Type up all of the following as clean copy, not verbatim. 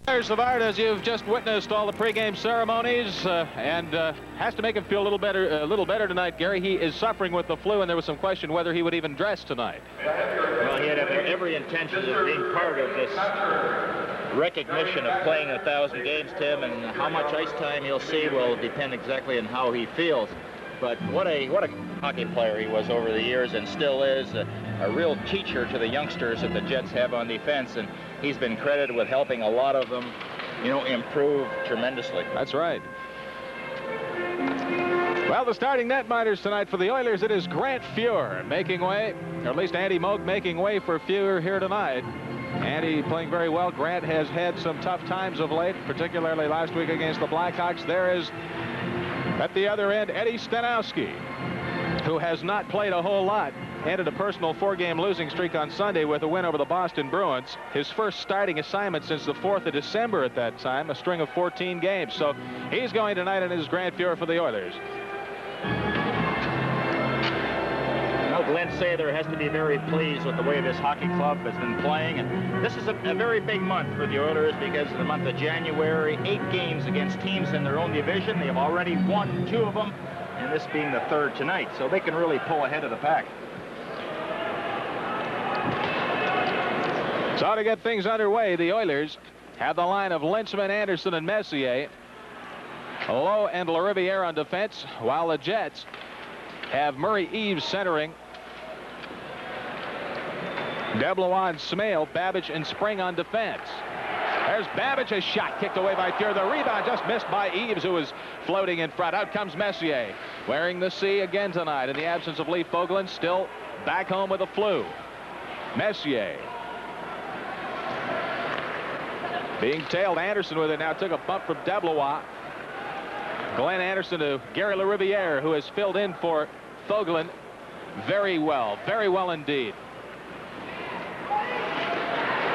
Savard, as you've just witnessed all the pregame ceremonies, and has to make him feel a little better tonight. Gary, he is suffering with the flu, and there was some question whether he would even dress tonight. Well, he had every intention of being part of this recognition of playing 1,000 games, Tim, and how much ice time he'll see will depend exactly on how he feels. But what a hockey player he was over the years, and still is a real teacher to the youngsters that the Jets have on defense, and he's been credited with helping a lot of them, improve tremendously. That's right. Well, the starting netminders tonight for the Oilers, it is Grant Fuhr making way, or at least Andy Moog making way for Fuhr here tonight. Andy playing very well. Grant has had some tough times of late, particularly last week against the Blackhawks. There is, at the other end, Eddie Stanowski, who has not played a whole lot. Ended a personal 4-game losing streak on Sunday with a win over the Boston Bruins. His first starting assignment since the 4th of December at that time, a string of 14 games. So he's going tonight, and it is Grant Fuhr for the Oilers. Glenn Sather has to be very pleased with the way this hockey club has been playing. And this is a very big month for the Oilers because in the month of January, 8 games against teams in their own division. They have already won 2 of them, and this being the 3rd tonight. So they can really pull ahead of the pack. So to get things underway, the Oilers have the line of Linseman, Anderson, and Messier. Lowe and LaRiviere on defense, while the Jets have Murray Eves centering. DeBlois and Smale, Babbage and Spring on defense. There's Babbage, a shot kicked away by Fuhr. The rebound just missed by Eves, who was floating in front. Out comes Messier, wearing the C again tonight in the absence of Lee Fogelin, still back home with the flu. Messier being tailed. Anderson with it now, took a bump from DeBlois. Glenn Anderson to Gary LaRiviere, who has filled in for Fogelin very well indeed.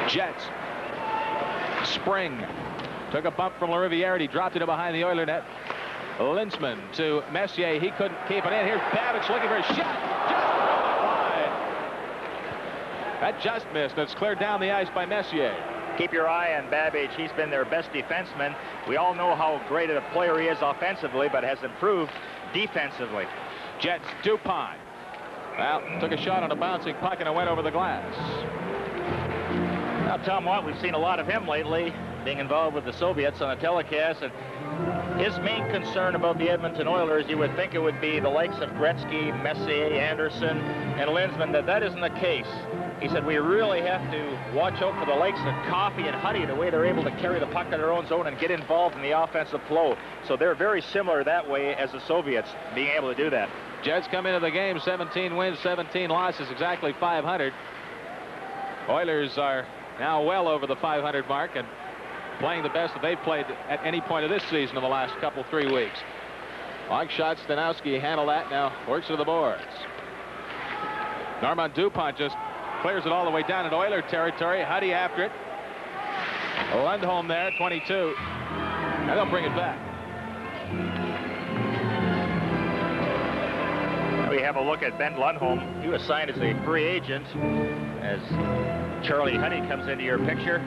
Jets. Spring took a bump from LaRiviere. He dropped it behind the Oiler net. Linseman to Messier. He couldn't keep it in. Here's Babbage looking for a shot. Just wide. That just missed. It's cleared down the ice by Messier. Keep your eye on Babbage. He's been their best defenseman. We all know how great a player he is offensively, but has improved defensively. Jets, Dupont. Well, took a shot on a bouncing puck and it went over the glass. Now, Tom Watt, we've seen a lot of him lately, being involved with the Soviets on a telecast, and his main concern about the Edmonton Oilers, you would think it would be the likes of Gretzky, Messier, Anderson, and Linseman. That isn't the case. He said we really have to watch out for the likes of Coffey and Huddy, the way they're able to carry the puck in their own zone and get involved in the offensive flow. So they're very similar that way as the Soviets, being able to do that. Jets come into the game 17 wins, 17 losses, exactly 500. Oilers are now well over the 500 mark and playing the best that they've played at any point of this season in the last 3 weeks. Long shot, Stanowski handled that, now works to the boards. Normand Dupont just clears it all the way down into Oiler territory. Huddy after it. Lundholm there, 22. And they'll bring it back. Now we have a look at Ben Lundholm. He was signed as a free agent as Charlie Huddy comes into your picture.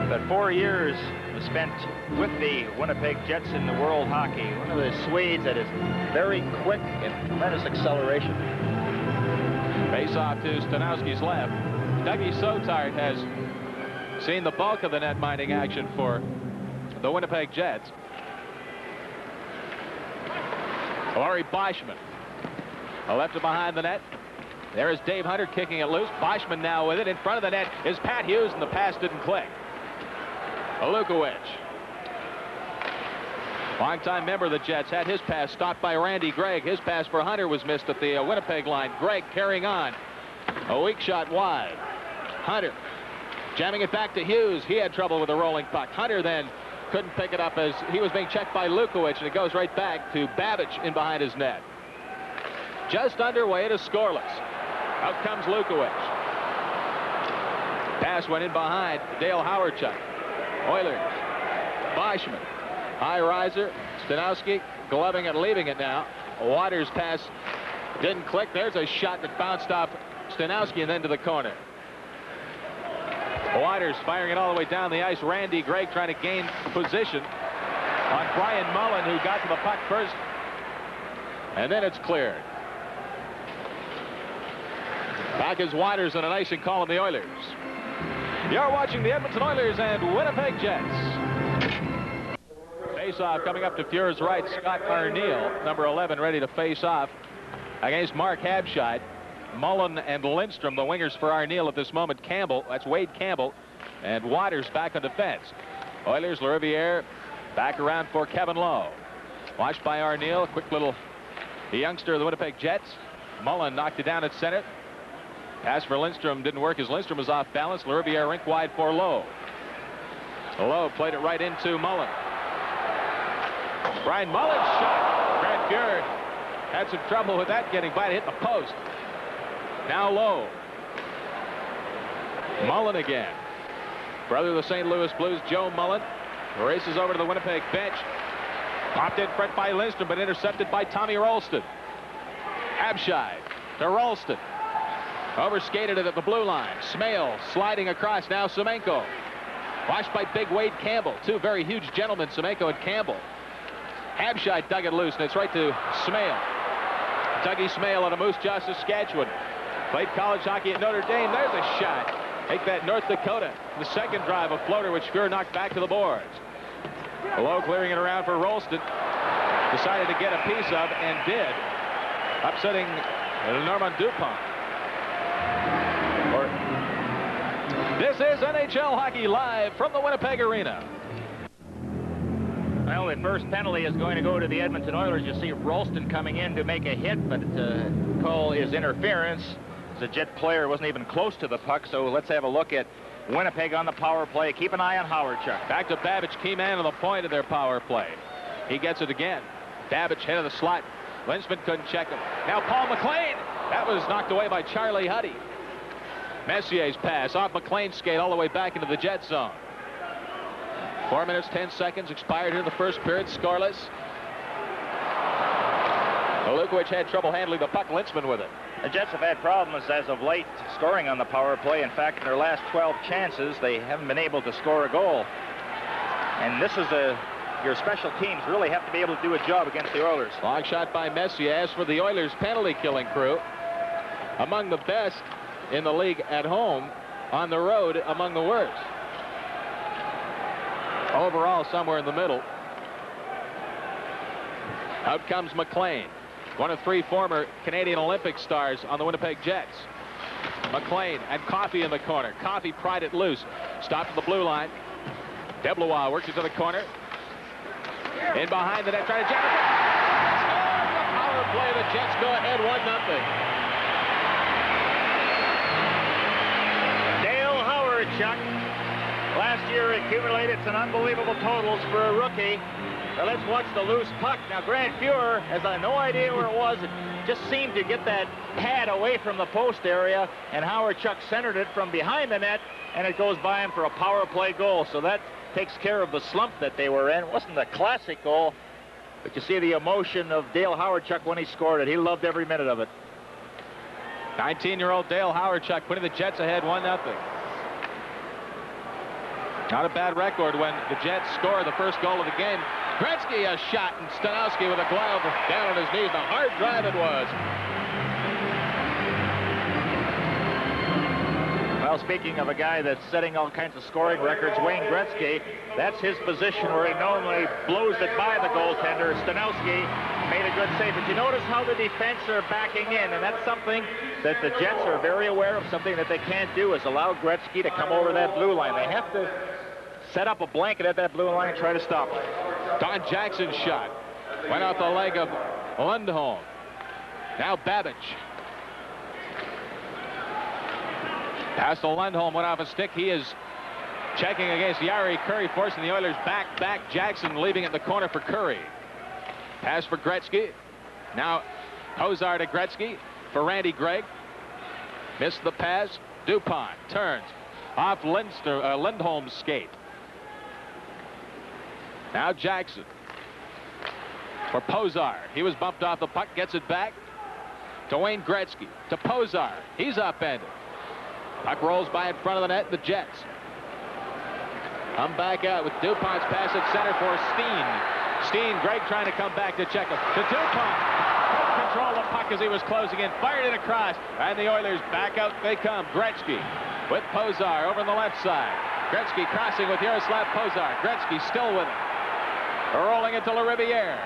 But 4 years was spent with the Winnipeg Jets in the World Hockey. One of the Swedes that is very quick and tremendous acceleration. Face-off to Stanowski's left. Dougie Sotard has seen the bulk of the net-minding action for the Winnipeg Jets. Larry Boschman left it behind the net. There is Dave Hunter kicking it loose. Boschman now with it. In front of the net is Pat Hughes, and the pass didn't click. Lukowicz, longtime member of the Jets, had his pass stopped by Randy Gregg. His pass for Hunter was missed at the Winnipeg line. Gregg carrying on. A weak shot wide. Hunter jamming it back to Hughes. He had trouble with the rolling puck. Hunter then couldn't pick it up as he was being checked by Lukowicz, and it goes right back to Babbage in behind his net. Just underway to scoreless. Out comes Lukowicz. Pass went in behind Dale Howardchuk. Oilers. Boschman. High riser. Stanowski gloving it, leaving it now. Waters' pass didn't click. There's a shot that bounced off Stanowski and then to the corner. Waters firing it all the way down the ice. Randy Gregg trying to gain position on Brian Mullen, who got to the puck first. And then it's cleared. Back is Waters and an icing call on the Oilers. You're watching the Edmonton Oilers and Winnipeg Jets. Face-off coming up to Fuhr's right. Scott Arneal, number 11, ready to face off against Mark Habscheid. Mullen and Lindstrom, the wingers for Arneal at this moment. Campbell, that's Wade Campbell, and Waters back on defense. Oilers, Lariviere back around for Kevin Lowe. Watched by Arneal, quick little youngster of the Winnipeg Jets. Mullen knocked it down at center. Pass for Lindstrom didn't work as Lindstrom was off balance. Lariviere rink wide for Lowe. Lowe played it right into Mullen. Brian Mullen's shot. Grant Fuhr had some trouble with that, getting by to hit the post. Now Lowe. Mullen again. Brother of the St. Louis Blues, Joe Mullen, races over to the Winnipeg bench. Popped in front by Lindstrom, but intercepted by Tommy Rolston. Habscheid to Rolston. Overskated it at the blue line. Smale sliding across. Now Semenko. Watched by big Wade Campbell. Two very huge gentlemen, Semenko and Campbell. Habscheid dug it loose, and it's right to Smale. Dougie Smale out of Moose Jaw, Saskatchewan. Played college hockey at Notre Dame. There's a shot. Take that, North Dakota. The second drive, a floater, which Fuhr knocked back to the boards. Lowe clearing it around for Rolston. Decided to get a piece of, and did. Upsetting Normand Dupont. This is NHL Hockey Live from the Winnipeg Arena. Well, the first penalty is going to go to the Edmonton Oilers. You see Rolston coming in to make a hit, but call is interference. The Jet player wasn't even close to the puck, so let's have a look at Winnipeg on the power play. Keep an eye on Howardchuk. Back to Babbage, key man on the point of their power play. He gets it again. Babbage head of the slot. Lynchman couldn't check him. Now Paul McLean. That was knocked away by Charlie Huddy. Messier's pass off McLean's skate all the way back into the Jet zone. 4 minutes, 10 seconds expired here in the first period. Scoreless. Lukovic had trouble handling the puck. Lynchman with it. The Jets have had problems as of late scoring on the power play. In fact, in their last 12 chances, they haven't been able to score a goal. And this is your special teams really have to be able to do a job against the Oilers. Long shot by Messier. As for the Oilers' penalty killing crew, among the best in the league at home, on the road among the worst. Overall, somewhere in the middle. Out comes McLean, one of 3 former Canadian Olympic stars on the Winnipeg Jets. McLean and Coffey in the corner. Coffey pried it loose. Stopped at the blue line. DeBlois works it to the corner. In behind the net, trying to jam it. The power play. The Jets go ahead 1-0. Dale Howardchuk, last year accumulated some unbelievable totals for a rookie. Now let's watch the loose puck. Now Grant Fuhr has no idea where it was. It just seemed to get that pad away from the post area, and Howardchuk centered it from behind the net, and it goes by him for a power play goal. So that takes care of the slump that they were in. It wasn't a classic goal, but you see the emotion of Dale Howardchuk when he scored it. He loved every minute of it. 19-year-old Dale Howardchuk putting the Jets ahead 1-0. Not a bad record when the Jets score the first goal of the game. Gretzky a shot, and Stanowski with a glove down on his knees. The hard drive it was. Well, speaking of a guy that's setting all kinds of scoring records, Wayne Gretzky, that's his position where he normally blows it by the goaltender. Stanowski made a good save. But you notice how the defense are backing in, and that's something that the Jets are very aware of. Something that they can't do is allow Gretzky to come over that blue line. They have to set up a blanket at that blue line and try to stop him. Don Jackson's shot went off the leg of Lundholm. Now Babbage. Pass to Lundholm, went off a stick. He is checking against Yari Curry, forcing the Oilers back. Jackson leaving it in the corner for Curry. Pass for Gretzky. Now Hozar to Gretzky for Randy Gregg. Missed the pass. Dupont turns off Lindholm's skate. Now Jackson for Pozar. He was bumped off the puck, gets it back to Wayne Gretzky. To Pozar. He's upended. Puck rolls by in front of the net. The Jets Come back out with DuPont's pass at center for Steen. Steen, Greg trying to come back to check him. To DuPont. Couldn't control the puck as he was closing in. Fired it across. And the Oilers back out they come. Gretzky with Pozar over on the left side. Gretzky crossing with Yaroslav Pozar. Gretzky still with him. Rolling it to LaRiviere.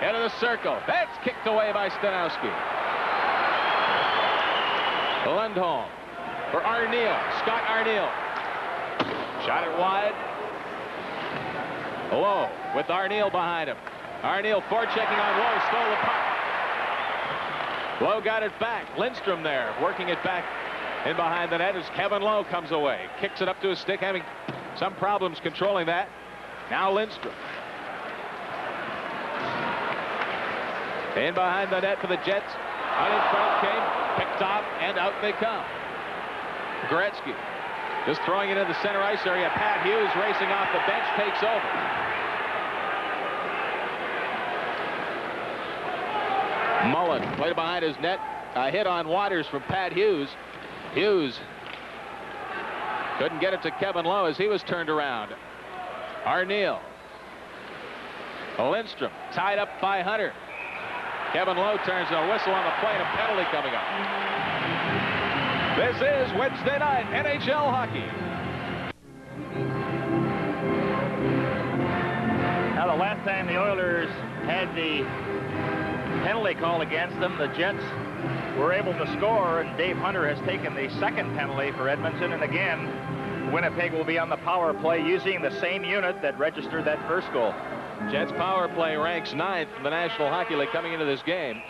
Into the circle. That's kicked away by Stanowski. Lundholm for Arneal. Scott Arneal. Shot it wide. Lowe with Arneal behind him. Arneal forechecking on Lowe. Stole the puck. Lowe got it back. Lindstrom there working it back in behind the net as Kevin Lowe comes away. Kicks it up to his stick, having some problems controlling that. Now Lindstrom. In behind the net for the Jets. Out in front came, picked off, and out they come. Gretzky just throwing it in the center ice area. Pat Hughes racing off the bench, takes over. Mullen played behind his net. A hit on Waters from Pat Hughes. Hughes couldn't get it to Kevin Lowe as he was turned around. Arneal. Lindstrom tied up by Hunter. Kevin Lowe turns a whistle on the play and a penalty coming up. This is Wednesday night NHL hockey. Now, the last time the Oilers had the penalty call against them, the Jets were able to score, and Dave Hunter has taken the second penalty for Edmonton. And again, Winnipeg will be on the power play using the same unit that registered that first goal. Jets power play ranks 9th in the National Hockey League coming into this game.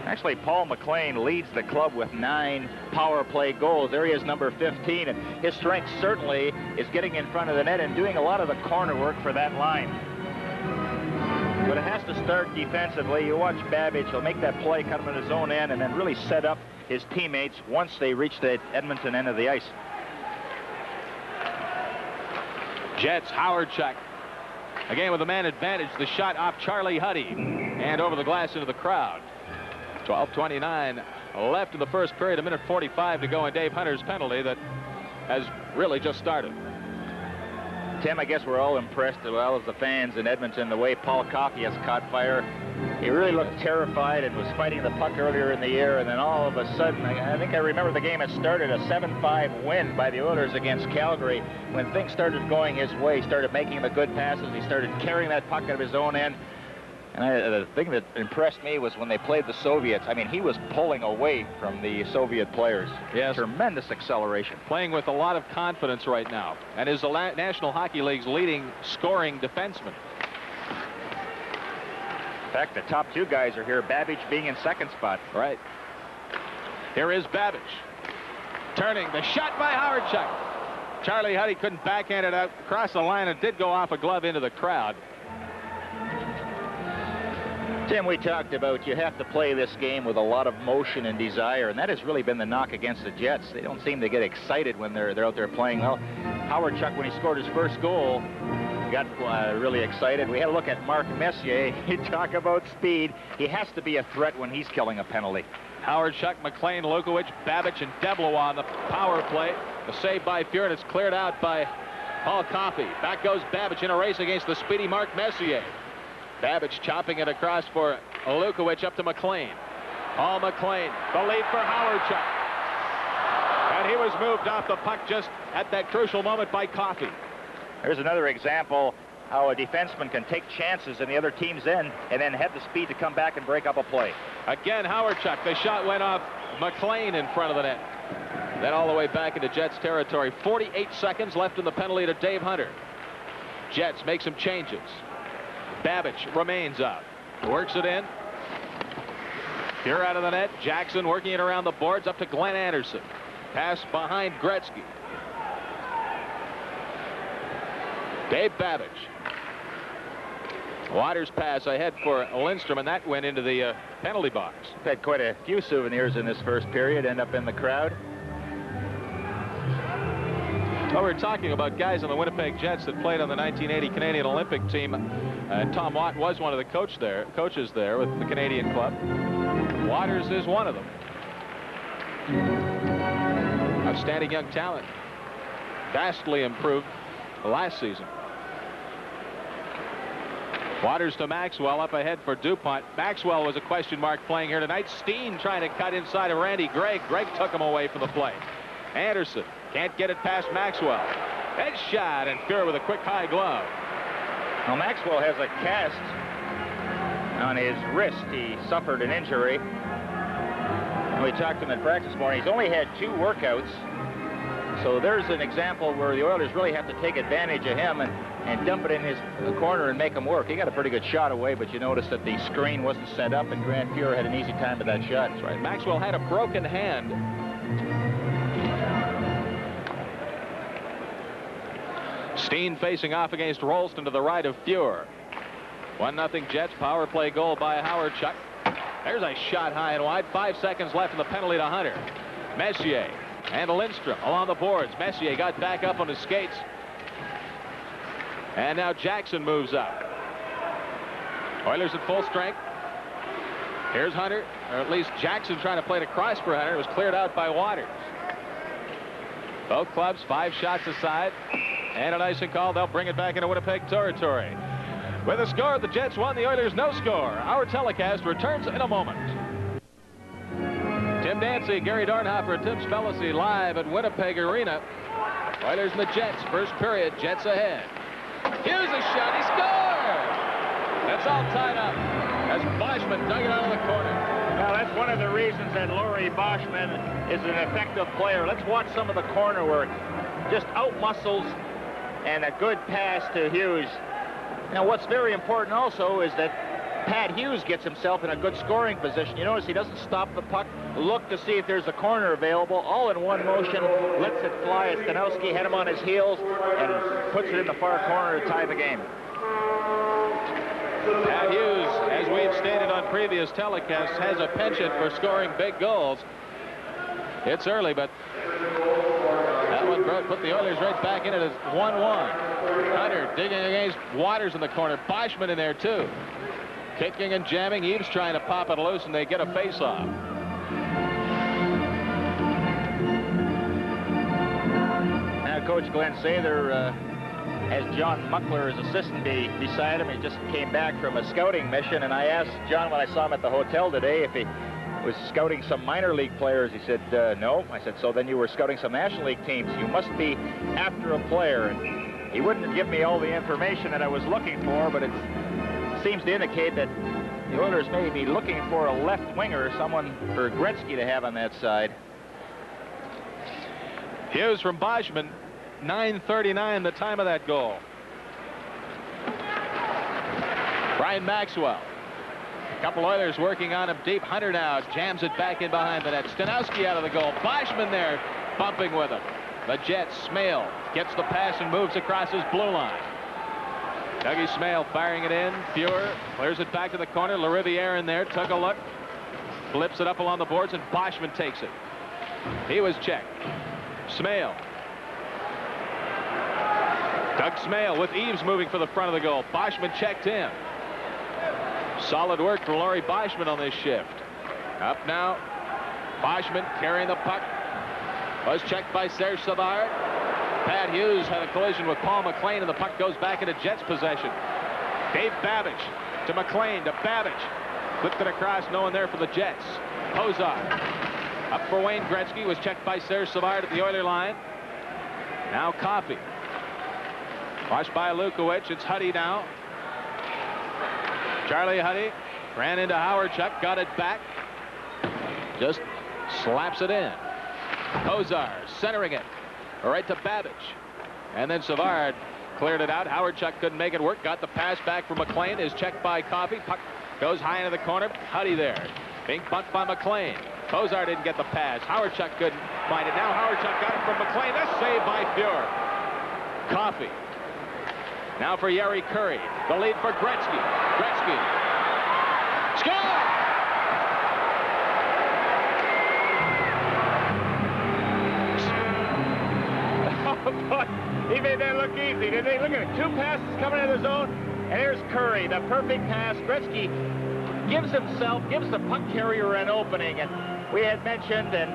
Actually, Paul McLean leads the club with 9 power play goals. There he is, number 15, and his strength certainly is getting in front of the net and doing a lot of the corner work for that line. But it has to start defensively. You watch Babbage, he'll make that play, cut him in his own end, and then really set up his teammates once they reach the Edmonton end of the ice. Jets, Howardchuk. Again with a man advantage. The shot off Charlie Huddy and over the glass into the crowd. 12:29 left in the first period. 1:45 to go, and Dave Hunter's penalty that has really just started. Tim, I guess we're all impressed, as well as the fans in Edmonton, the way Paul Coffey has caught fire. He really looked terrified and was fighting the puck earlier in the year, and then all of a sudden, I think I remember the game had started, a 7-5 win by the Oilers against Calgary. When things started going his way, he started making the good passes, he started carrying that puck out of his own end. And the thing that impressed me was when they played the Soviets. I mean, he was pulling away from the Soviet players. Yes. Tremendous acceleration. Playing with a lot of confidence right now. And is the National Hockey League's leading scoring defenseman. In fact, the top 2 guys are here, Babbage being in second spot. Right. Here is Babbage. Turning, the shot by Howardchuk. Charlie Huddy couldn't backhand it out across the line. It did go off a glove into the crowd. Tim, we talked about you have to play this game with a lot of motion and desire, and that has really been the knock against the Jets. They don't seem to get excited when they're out there playing well. Howardchuk, when he scored his first goal, got really excited. We had a look at Mark Messier. You talk about speed. He has to be a threat when he's killing a penalty. Howardchuk, McLean, Lukowicz, Babbage, and Deblois on the power play. A save by Fuhr, and it's cleared out by Paul Coffey. Back goes Babbage in a race against the speedy Mark Messier. Babbage chopping it across for Lukowicz up to McLean. Paul McLean, the lead for Howardchuk. And he was moved off the puck just at that crucial moment by Coffey. There's another example how a defenseman can take chances in the other team's end and then have the speed to come back and break up a play. Again, Howardchuk. The shot went off McLean in front of the net. Then all the way back into Jets territory. 48 seconds left in the penalty to Dave Hunter. Jets make some changes. Babbage remains up. Works it in. Here out of the net. Jackson working it around the boards up to Glenn Anderson. Pass behind Gretzky. Dave Babbage. Waters pass ahead for Lindstrom, and that went into the penalty box. We've had quite a few souvenirs in this first period end up in the crowd. Well, we're talking about guys on the Winnipeg Jets that played on the 1980 Canadian Olympic team. Tom Watt was one of the coaches there with the Canadian club. Waters is one of them. Outstanding young talent. vastly improved last season. Waters to Maxwell, up ahead for DuPont. Maxwell was a question mark playing here tonight. Steen trying to cut inside of Randy Gregg. Gregg took him away from the plate. Anderson can't get it past Maxwell. Headshot, and Fuhr with a quick high glove. Well, Maxwell has a cast on his wrist. He suffered an injury. We talked to him in practice this morning. He's only had 2 workouts. So there's an example where the Oilers really have to take advantage of him and dump it in his corner and make him work. He got a pretty good shot away, but you notice that the screen wasn't set up, and Grant Fuhr had an easy time with that shot. That's right. Maxwell had a broken hand. Steen facing off against Rolston to the right of Fuhr. 1-0 Jets. Power play goal by Howard Chuck. There's a shot high and wide. 5 seconds left in the penalty to Hunter. Messier and Lindstrom along the boards. Messier got back up on his skates. And now Jackson moves up. Oilers at full strength. Here's Hunter, or at least Jackson trying to play it across for Hunter. It was cleared out by Waters. Both clubs 5 shots aside. And an icing call. They'll bring it back into Winnipeg territory. With a score, the Jets won, the Oilers no score. Our telecast returns in a moment. Tim Dancy, Gary Dornhofer, Tim Spellacy live at Winnipeg Arena. Oilers and the Jets. First period, Jets ahead. Here's a shot. He scored! That's all tied up as Boschman dug it out of the corner. Well, that's one of the reasons that Laurie Boschman is an effective player. Let's watch some of the corner work. Just out-muscles and a good pass to Hughes. Now, what's very important also is that Pat Hughes gets himself in a good scoring position. You notice he doesn't stop the puck, look to see if there's a corner available. All in one motion, lets it fly. Stanowski had him on his heels and puts it in the far corner to tie the game. Pat Hughes, as we've stated on previous telecasts, has a penchant for scoring big goals. It's early, but that one put the Oilers right back in it as 1-1. Hunter digging against Waters in the corner. Boschman in there, too. Kicking and jamming. Eaves trying to pop it loose, and they get a face-off. Now, Coach Glenn Sather has John Muckler as assistant beside him. He just came back from a scouting mission, and I asked John when I saw him at the hotel today if he was scouting some minor league players. He said, no. I said, so then you were scouting some National League teams. You must be after a player. And he wouldn't give me all the information that I was looking for, but it seems to indicate that the Oilers may be looking for a left winger, someone for Gretzky to have on that side. Hughes from Boschman, 9:39 the time of that goal. Brian Maxwell. A couple Oilers working on him deep. Hunter now jams it back in behind the net. Stanowski out of the goal. Boschman there bumping with him. The Jets. Smale gets the pass and moves across his blue line. Dougie Smale firing it in. Fuhr clears it back to the corner. LaRiviere in there. Took a look. Flips it up along the boards, and Boschman takes it. He was checked. Smale. Doug Smale with Eaves moving for the front of the goal. Boschman checked him. Solid work for Laurie Boschman on this shift. Up now. Boschman carrying the puck. Was checked by Serge Savard. Pat Hughes had a collision with Paul McLean, and the puck goes back into Jets possession. Dave Babbage to McLean to Babbage. Flipped it across, no one there for the Jets. Hozar up for Wayne Gretzky. Was checked by Serge Savard at the Oiler line. Now Coffey. Watched by Lukowicz. It's Huddy now. Charlie Huddy ran into Howard Chuck, got it back. Just slaps it in. Hozar centering it right to Babbage. And then Savard cleared it out. Howard Chuck couldn't make it work. Got the pass back from McLean. Is checked by Coffey. Puck goes high into the corner. Huddy there. Being bumped by McLean. Hozar didn't get the pass. Howard Chuck couldn't find it. Now Howard Chuck got it from McLean. That's saved by Fuhr. Coffey. Now for Yeri Curry. The lead for Gretzky. Gretzky. Score! He made that look easy, didn't he? Look at it. 2 passes coming into the zone, and here's Curry, the perfect pass. Gretzky gives the puck carrier an opening, and we had mentioned, and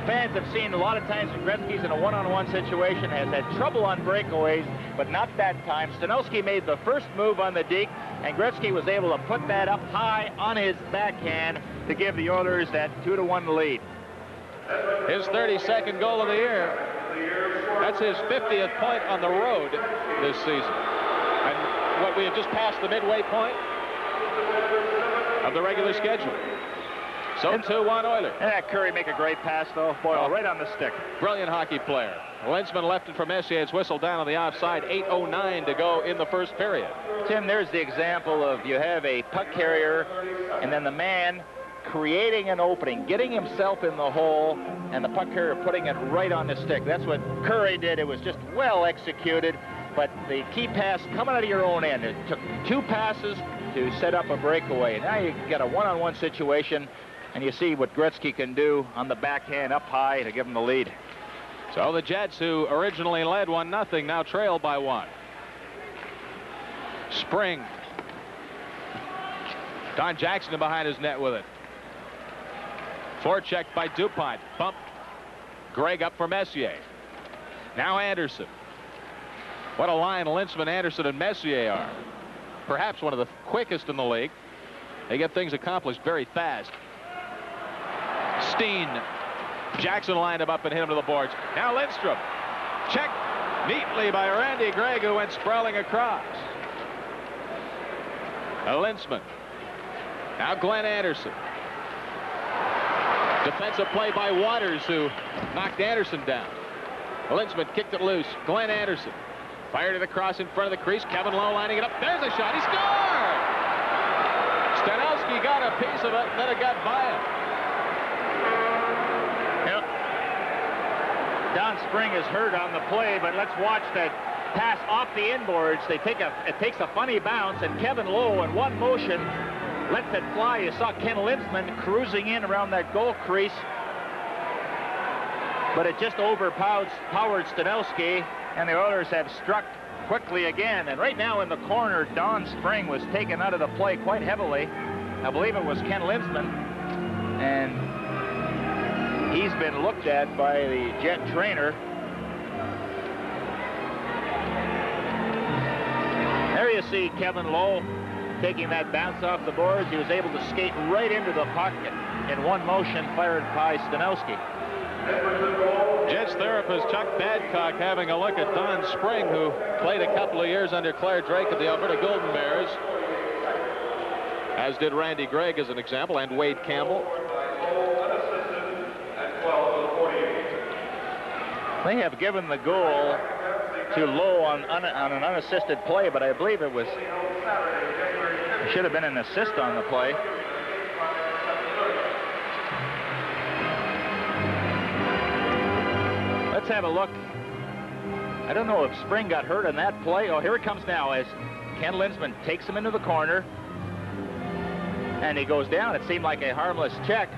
fans have seen a lot of times when Gretzky's in a one-on-one situation, has had trouble on breakaways, but not that time. Stanowski made the first move on the deke, and Gretzky was able to put that up high on his backhand to give the Oilers that 2-1 lead. His 32nd goal of the year. That's his 50th point on the road this season. And what, we have just passed the midway point of the regular schedule. So 2-1 Oilers. And that Curry make a great pass, though. Boyle, right on the stick. Brilliant hockey player. Linsman left it for Messier. It's whistled down on the outside. 8:09 to go in the first period. Tim, there's the example of you have a puck carrier, and then the man creating an opening, getting himself in the hole, and the puck carrier putting it right on the stick. That's what Curry did. It was just well executed, but the key pass coming out of your own end. It took 2 passes to set up a breakaway. Now you got a one-on-one situation, and you see what Gretzky can do on the backhand up high to give him the lead. So the Jets, who originally led 1-0, now trail by 1. Spring. Don Jackson behind his net with it. Forecheck by DuPont. Bump. Gregg up for Messier. Now Anderson. What a line Linsman, Anderson, and Messier are. Perhaps one of the quickest in the league. They get things accomplished very fast. Steen. Jackson lined him up and hit him to the boards. Now Lindstrom. Checked neatly by Randy Gregg, who went sprawling across. Linsman. Now Glenn Anderson. Defensive play by Waters, who knocked Anderson down. Linsman kicked it loose. Glenn Anderson fired it across in front of the crease. Kevin Lowe lining it up. There's a shot. He scored! Stanowski got a piece of it, and then it got by him. Yep. Don Spring is hurt on the play, but let's watch that pass off the inboards. It takes a funny bounce, and Kevin Lowe in one motion lets it fly. You saw Ken Linsman cruising in around that goal crease, but it just overpowered Stanowski, and the Oilers have struck quickly again. And right now in the corner, Don Spring was taken out of the play quite heavily. I believe it was Ken Linsman, and he's been looked at by the Jet trainer. There you see Kevin Lowe taking that bounce off the boards. He was able to skate right into the puck in one motion, fired by Stanowski. Jets therapist Chuck Badcock having a look at Don Spring, who played a couple of years under Claire Drake at the Alberta Golden Bears, as did Randy Gregg as an example, and Wade Campbell. They have given the goal to Lowe on an unassisted play, but I believe it should have been an assist on the play. Let's have a look. I don't know if Spring got hurt on that play. Oh, here it comes now as Ken Linsman takes him into the corner, and he goes down. It seemed like a harmless check.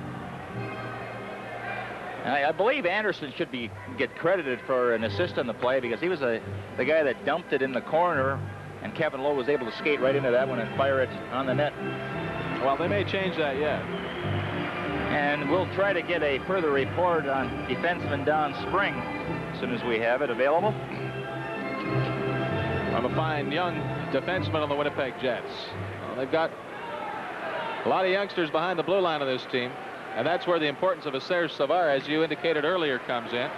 And I believe Anderson should get credited for an assist on the play, because he was the guy that dumped it in the corner, and Kevin Lowe was able to skate right into that one and fire it on the net. Well, they may change that yet. And we'll try to get a further report on defenseman Don Spring as soon as we have it available. I'm a fine young defenseman on the Winnipeg Jets. Well, they've got a lot of youngsters behind the blue line of this team, and that's where the importance of a Serge Savard, as you indicated earlier, comes in.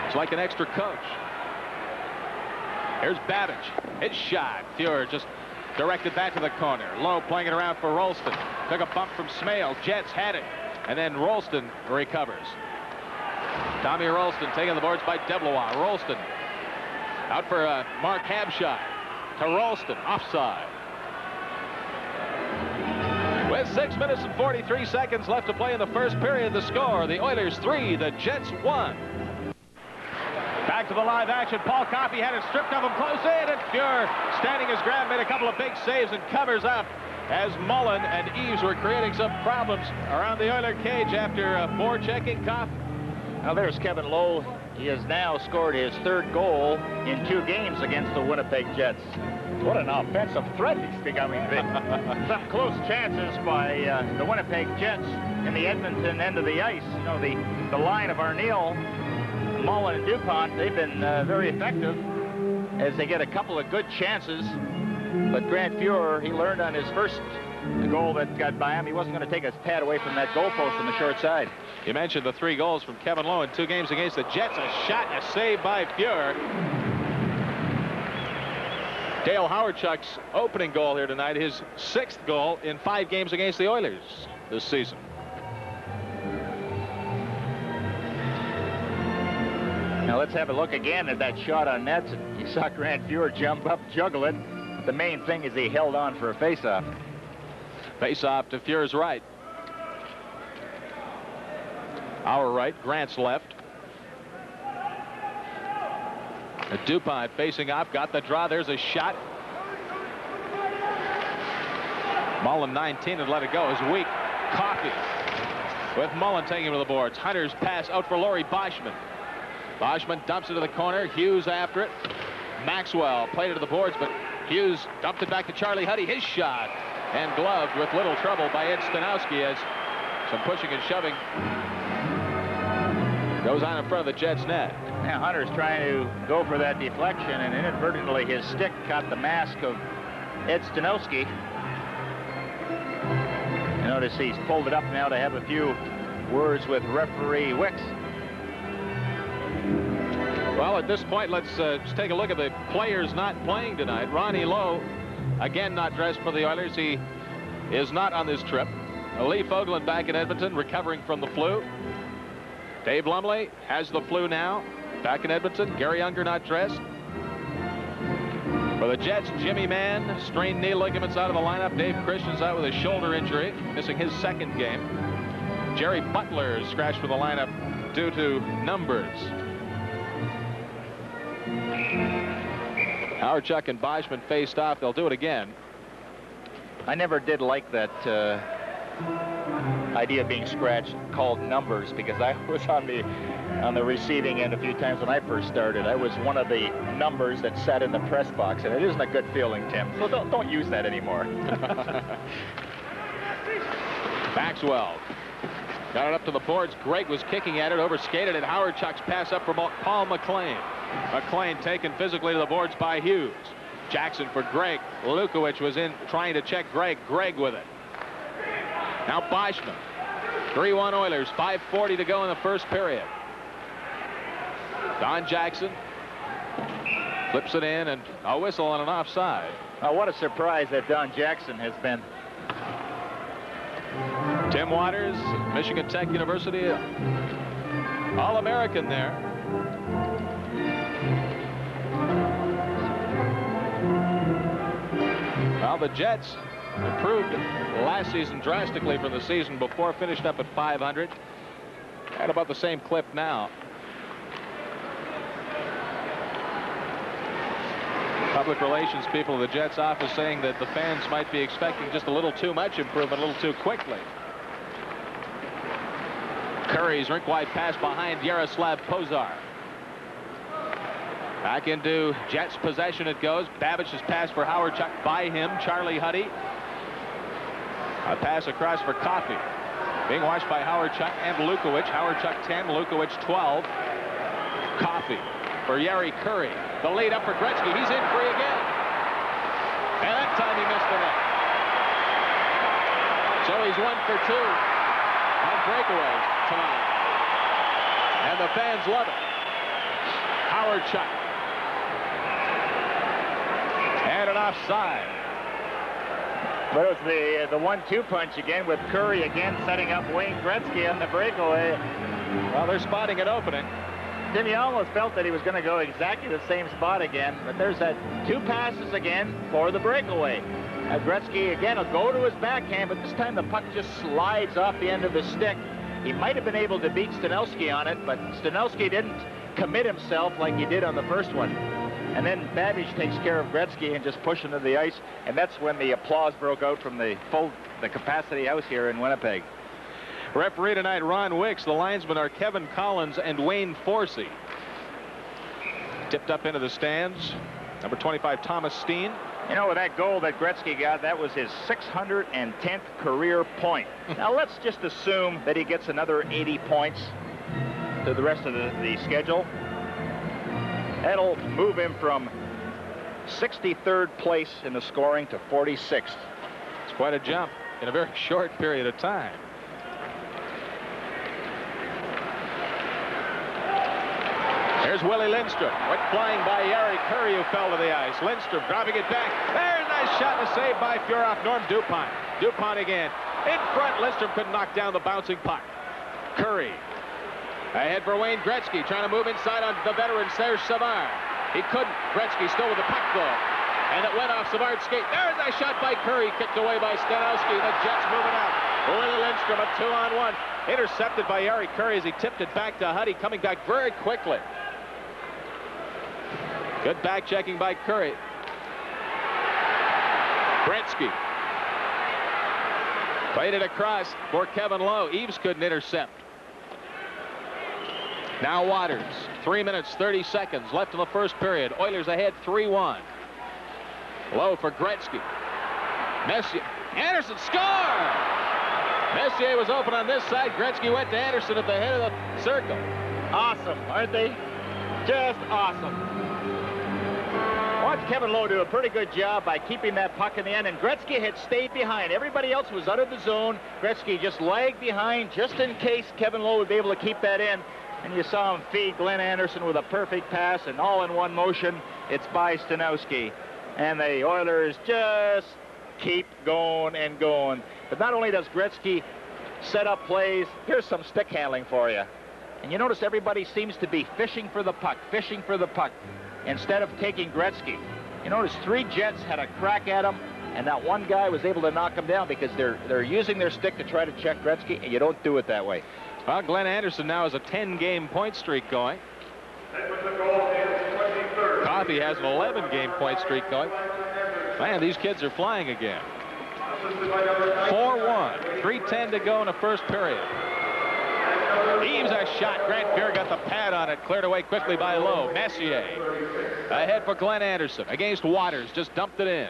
It's like an extra coach. Here's Babbage. It's shot. Fuhr just directed back to the corner. Lowe playing it around for Rolston. Took a bump from Smale. Jets had it. And then Rolston recovers. Tommy Rolston taking the boards by Deblois. Rolston out for Mark Habshot. To Rolston. Offside. With 6 minutes and 43 seconds left to play in the first period, the score, the Oilers 3, the Jets 1. Back to the live action. Paul Coffey had it stripped of him close in, and Fuhr, standing his ground, made a couple of big saves and covers up as Mullen and Eves were creating some problems around the Oiler cage after forechecking Coffey. Now there's Kevin Lowe He has now scored his 3rd goal in 2 games against the Winnipeg Jets. What an offensive threat he's becoming, Vic. Some close chances by the Winnipeg Jets in the Edmonton end of the ice. You know, the line of Arneal, Mullen, and DuPont, they've been very effective as they get a couple of good chances. But Grant Fuhr, he learned on his first goal that got by him, he wasn't going to take his pad away from that goalpost on the short side. You mentioned the 3 goals from Kevin Lowe in 2 games against the Jets. A shot and a save by Fuhr. Dale Howardchuk's opening goal here tonight, his 6th goal in 5 games against the Oilers this season. Now let's have a look again at that shot on net. You saw Grant Fuhr jump up, juggle it. The main thing is he held on for a face-off. Face-off to Fuhr's right. Our right, Grant's left. DuPont facing off, got the draw. There's a shot. Mullen, 19, and let it go. Is weak. Coffey with Mullen taking him to the boards. Hunter's pass out for Laurie Boschman. Boschman dumps it to the corner. Hughes after it. Maxwell played it to the boards, but Hughes dumped it back to Charlie Huddy. His shot, and gloved with little trouble by Ed Stanowski as some pushing and shoving goes on in front of the Jets' net. Now Hunter's trying to go for that deflection, and inadvertently his stick caught the mask of Ed Stanowski. You notice he's pulled it up now to have a few words with referee Wicks. Well, at this point, let's just take a look at the players not playing tonight. Ronnie Lowe, again, not dressed for the Oilers. He is not on this trip. Lee Fogland back in Edmonton, recovering from the flu. Dave Lumley has the flu now, back in Edmonton. Gary Unger not dressed. For the Jets, Jimmy Mann, strained knee ligaments out of the lineup. Dave Christian's out with a shoulder injury, missing his 2nd game. Jerry Butler is scratched for the lineup due to numbers. Howardchuk and Boschman faced off. They'll do it again. I never did like that idea of being scratched called numbers, because I was on the receiving end a few times when I first started. I was one of the numbers that sat in the press box, and it isn't a good feeling, Tim. So don't use that anymore. Maxwell got it up to the boards. Gregg was kicking at it, overskated it. Howardchuk's pass up for Paul McLean. McLean taken physically to the boards by Hughes. Jackson for Gregg. Lukowich was in trying to check Gregg. Gregg with it. Now Boschman. 3-1 Oilers. 5:40 to go in the first period. Don Jackson flips it in, and a whistle on an offside. Oh, what a surprise that Don Jackson has been. Tim Waters, Michigan Tech University, All-American there. Well, the Jets improved last season drastically from the season before, finished up at 500. At about the same clip now. Public relations people of the Jets office saying that the fans might be expecting just a little too much improvement, a little too quickly. Curry's rink-wide pass behind Yaroslav Pozar. Back into Jets possession it goes. Babbich's pass for Howardchuk by him. Charlie Huddy. A pass across for Coffey. Being watched by Howardchuk and Lukowich. Howardchuk 10, Lukowich 12. Coffey for Yari Curry. The lead up for Gretzky. He's in free again. And that time he missed the net. So he's 1 for 2 on breakaways tonight. And the fans love it. Howardchuk. And an offside. But it was the 1-2 punch again, with Curry again setting up Wayne Gretzky on the breakaway. Well, they're spotting an opening. Tim, you almost felt that he was going to go exactly the same spot again, but there's that 2 passes again for the breakaway. Gretzky again will go to his backhand, but this time the puck just slides off the end of the stick. He might have been able to beat Stanowski on it, but Stanowski didn't commit himself like he did on the first one. And then Babbage takes care of Gretzky and just pushes him to the ice, and that's when the applause broke out from the capacity house here in Winnipeg. Referee tonight, Ron Wicks. The linesmen are Kevin Collins and Wayne Forsey. Tipped up into the stands. Number 25, Thomas Steen. You know, with that goal that Gretzky got, that was his 610th career point. Now, let's just assume that he gets another 80 points to the rest of the schedule. That'll move him from 63rd place in the scoring to 46th. It's quite a jump in a very short period of time. Here's Willie Lindstrom. Went flying by Yari Curry, who fell to the ice. Lindstrom dropping it back. There's a nice shot and a save by Furov. Norm Dupont. Dupont again. In front, Lindstrom couldn't knock down the bouncing puck. Curry. Ahead for Wayne Gretzky, trying to move inside on the veteran Serge Savard. He couldn't. Gretzky still with the puck, though. And it went off Savard's skate. There's a shot by Curry, kicked away by Stanowski. The Jets moving out. Willie Lindstrom, a 2-on-1. Intercepted by Yari Curry as he tipped it back to Huddy, coming back very quickly. Good back checking by Curry. Gretzky. Played it across for Kevin Lowe. Eaves couldn't intercept. Now Waters. 3 minutes, 30 seconds left in the first period. Oilers ahead 3-1. Lowe for Gretzky. Messier. Anderson score! Messier was open on this side. Gretzky went to Anderson at the head of the circle. Awesome, aren't they? Just awesome. Watch Kevin Lowe do a pretty good job by keeping that puck in the end, and Gretzky had stayed behind. Everybody else was out of the zone. Gretzky just lagged behind just in case Kevin Lowe would be able to keep that in. And you saw him feed Glenn Anderson with a perfect pass, and all in one motion, it's by Stanowski. And the Oilers just keep going and going. But not only does Gretzky set up plays, here's some stick handling for you. And you notice everybody seems to be fishing for the puck, instead of taking Gretzky. You notice 3 Jets had a crack at him, and that one guy was able to knock him down because they're using their stick to try to check Gretzky, and you don't do it that way. Well, Glenn Anderson now has a 10-game point streak going. Coffey has an 11-game point streak going. Man, these kids are flying again. 4-1. 3:10 to go in the first period. Eaves a shot. Grant Fuhr got the pad on it. Cleared away quickly by Lowe. Messier. Ahead for Glenn Anderson. Against Waters. Just dumped it in.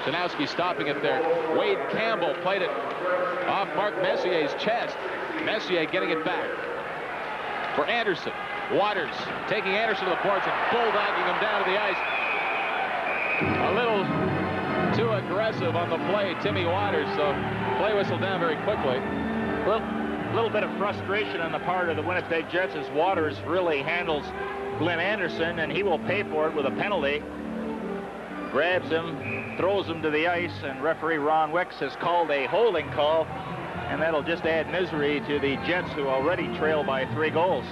Stanowski stopping it there. Wade Campbell played it off Mark Messier's chest. Messier getting it back for Anderson. Waters taking Anderson to the boards and bulldogging him down to the ice. A little too aggressive on the play, Timmy Waters, so play whistle down very quickly. A little bit of frustration on the part of the Winnipeg Jets as Waters really handles Glenn Anderson, and he will pay for it with a penalty. Grabs him, throws him to the ice, and referee Ron Wicks has called a holding call, and that'll just add misery to the Jets, who already trail by 3 goals.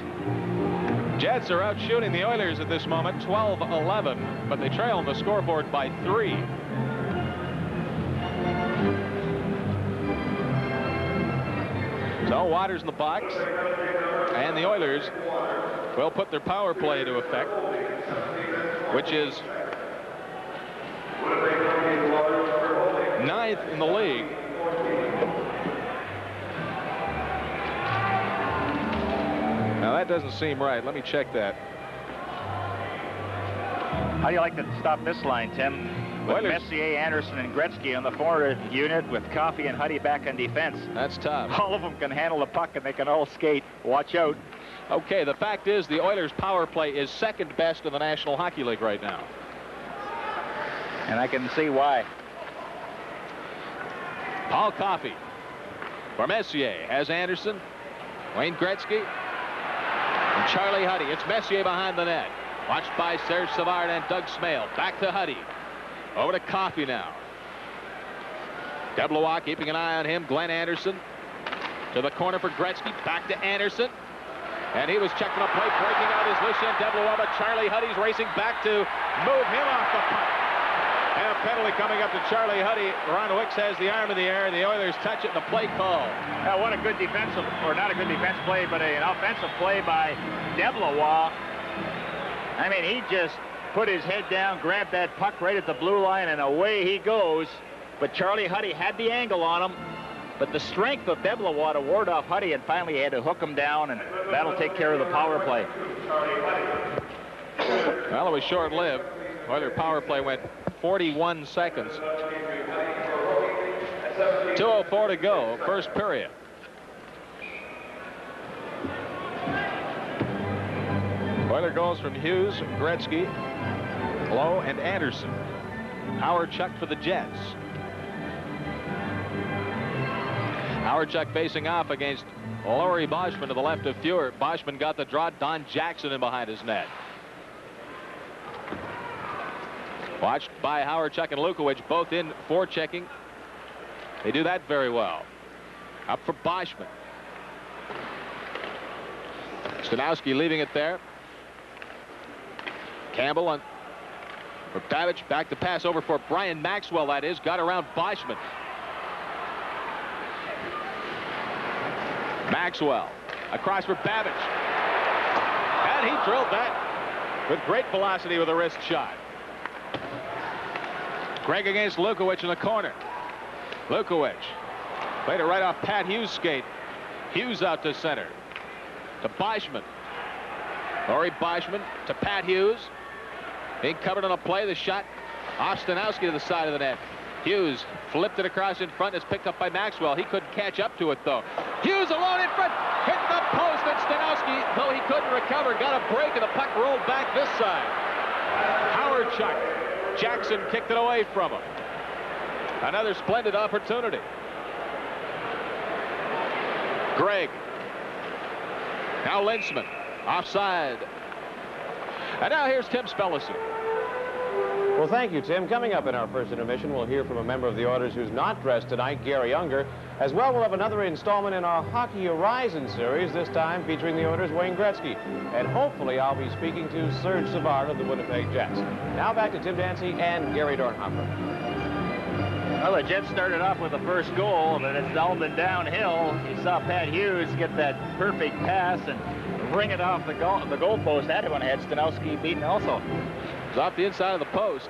Jets are out shooting the Oilers at this moment, 12-11, but they trail on the scoreboard by 3. So Waters in the box, and the Oilers will put their power play into effect, which is 9th in the league. Now that doesn't seem right. Let me check that. How do you like to stop this line, Tim? With Oilers. Messier, Anderson, and Gretzky on the forward unit, with Coffey and Huddy back on defense. That's tough. All of them can handle the puck, and they can all skate. Watch out. Okay, the fact is the Oilers' power play is 2nd best in the National Hockey League right now. And I can see why. Paul Coffey for Messier has Anderson, Wayne Gretzky, and Charlie Huddy. It's Messier behind the net. Watched by Serge Savard and Doug Smale. Back to Huddy. Over to Coffey now. Deblois keeping an eye on him. Glenn Anderson to the corner for Gretzky. Back to Anderson. And he was checking a play, breaking out his Lucien Deblois, but Charlie Huddy's racing back to move him off the puck. And a penalty coming up to Charlie Huddy. Ron Wicks has the arm in the air, and the Oilers touch it, and the play call. Now, what a good defensive, or not a good defense play, but an offensive play by Deblois. I mean, he just put his head down, grabbed that puck right at the blue line, and away he goes. But Charlie Huddy had the angle on him, but the strength of Deblois to ward off Huddy, and finally he had to hook him down, and that'll take care of the power play. Well, it was short-lived. Oiler power play went 41 seconds. 2:04 to go, first period. Oiler goals from Hughes, Gretzky, Lowe, and Anderson. Howard Chuck for the Jets. Howard Chuck facing off against Laurie Boschman to the left of Fuhr. Boschman got the draw. Don Jackson in behind his net. Watched by Howard Chuck and Lukowich, both in forechecking. They do that very well. Up for Boschman. Stanowski leaving it there. Campbell on for Babbage. Back to pass over for Brian Maxwell, that is. Got around Boschman. Maxwell across for Babbage. And he drilled that with great velocity with a wrist shot. Gregg against Lukowich in the corner. Lukowich played it right off Pat Hughes' skate. Hughes out to center. To Boschman. Laurie Boschman to Pat Hughes. Being covered on a play. The shot off Stanowski to the side of the net. Hughes flipped it across in front. Is picked up by Maxwell. He couldn't catch up to it, though. Hughes alone in front. Hit the post, and Stanowski, though he couldn't recover, got a break, and the puck rolled back this side. Howard Chuck. Jackson kicked it away from him. Another splendid opportunity. Gregg. Now Linsman. Offside. And now here's Tim Spellison. Well, thank you, Tim. Coming up in our first intermission, we'll hear from a member of the Oilers who's not dressed tonight, Gary Unger. As well, we'll have another installment in our Hockey Horizon series, this time featuring the Oilers' Wayne Gretzky. And hopefully, I'll be speaking to Serge Savard of the Winnipeg Jets. Now back to Tim Dancy and Gary Dornhofer. Well, the Jets started off with the first goal, but it's all been downhill. You saw Pat Hughes get that perfect pass and bring it off the goal post. That one had Stanowski beaten also. It was off the inside of the post.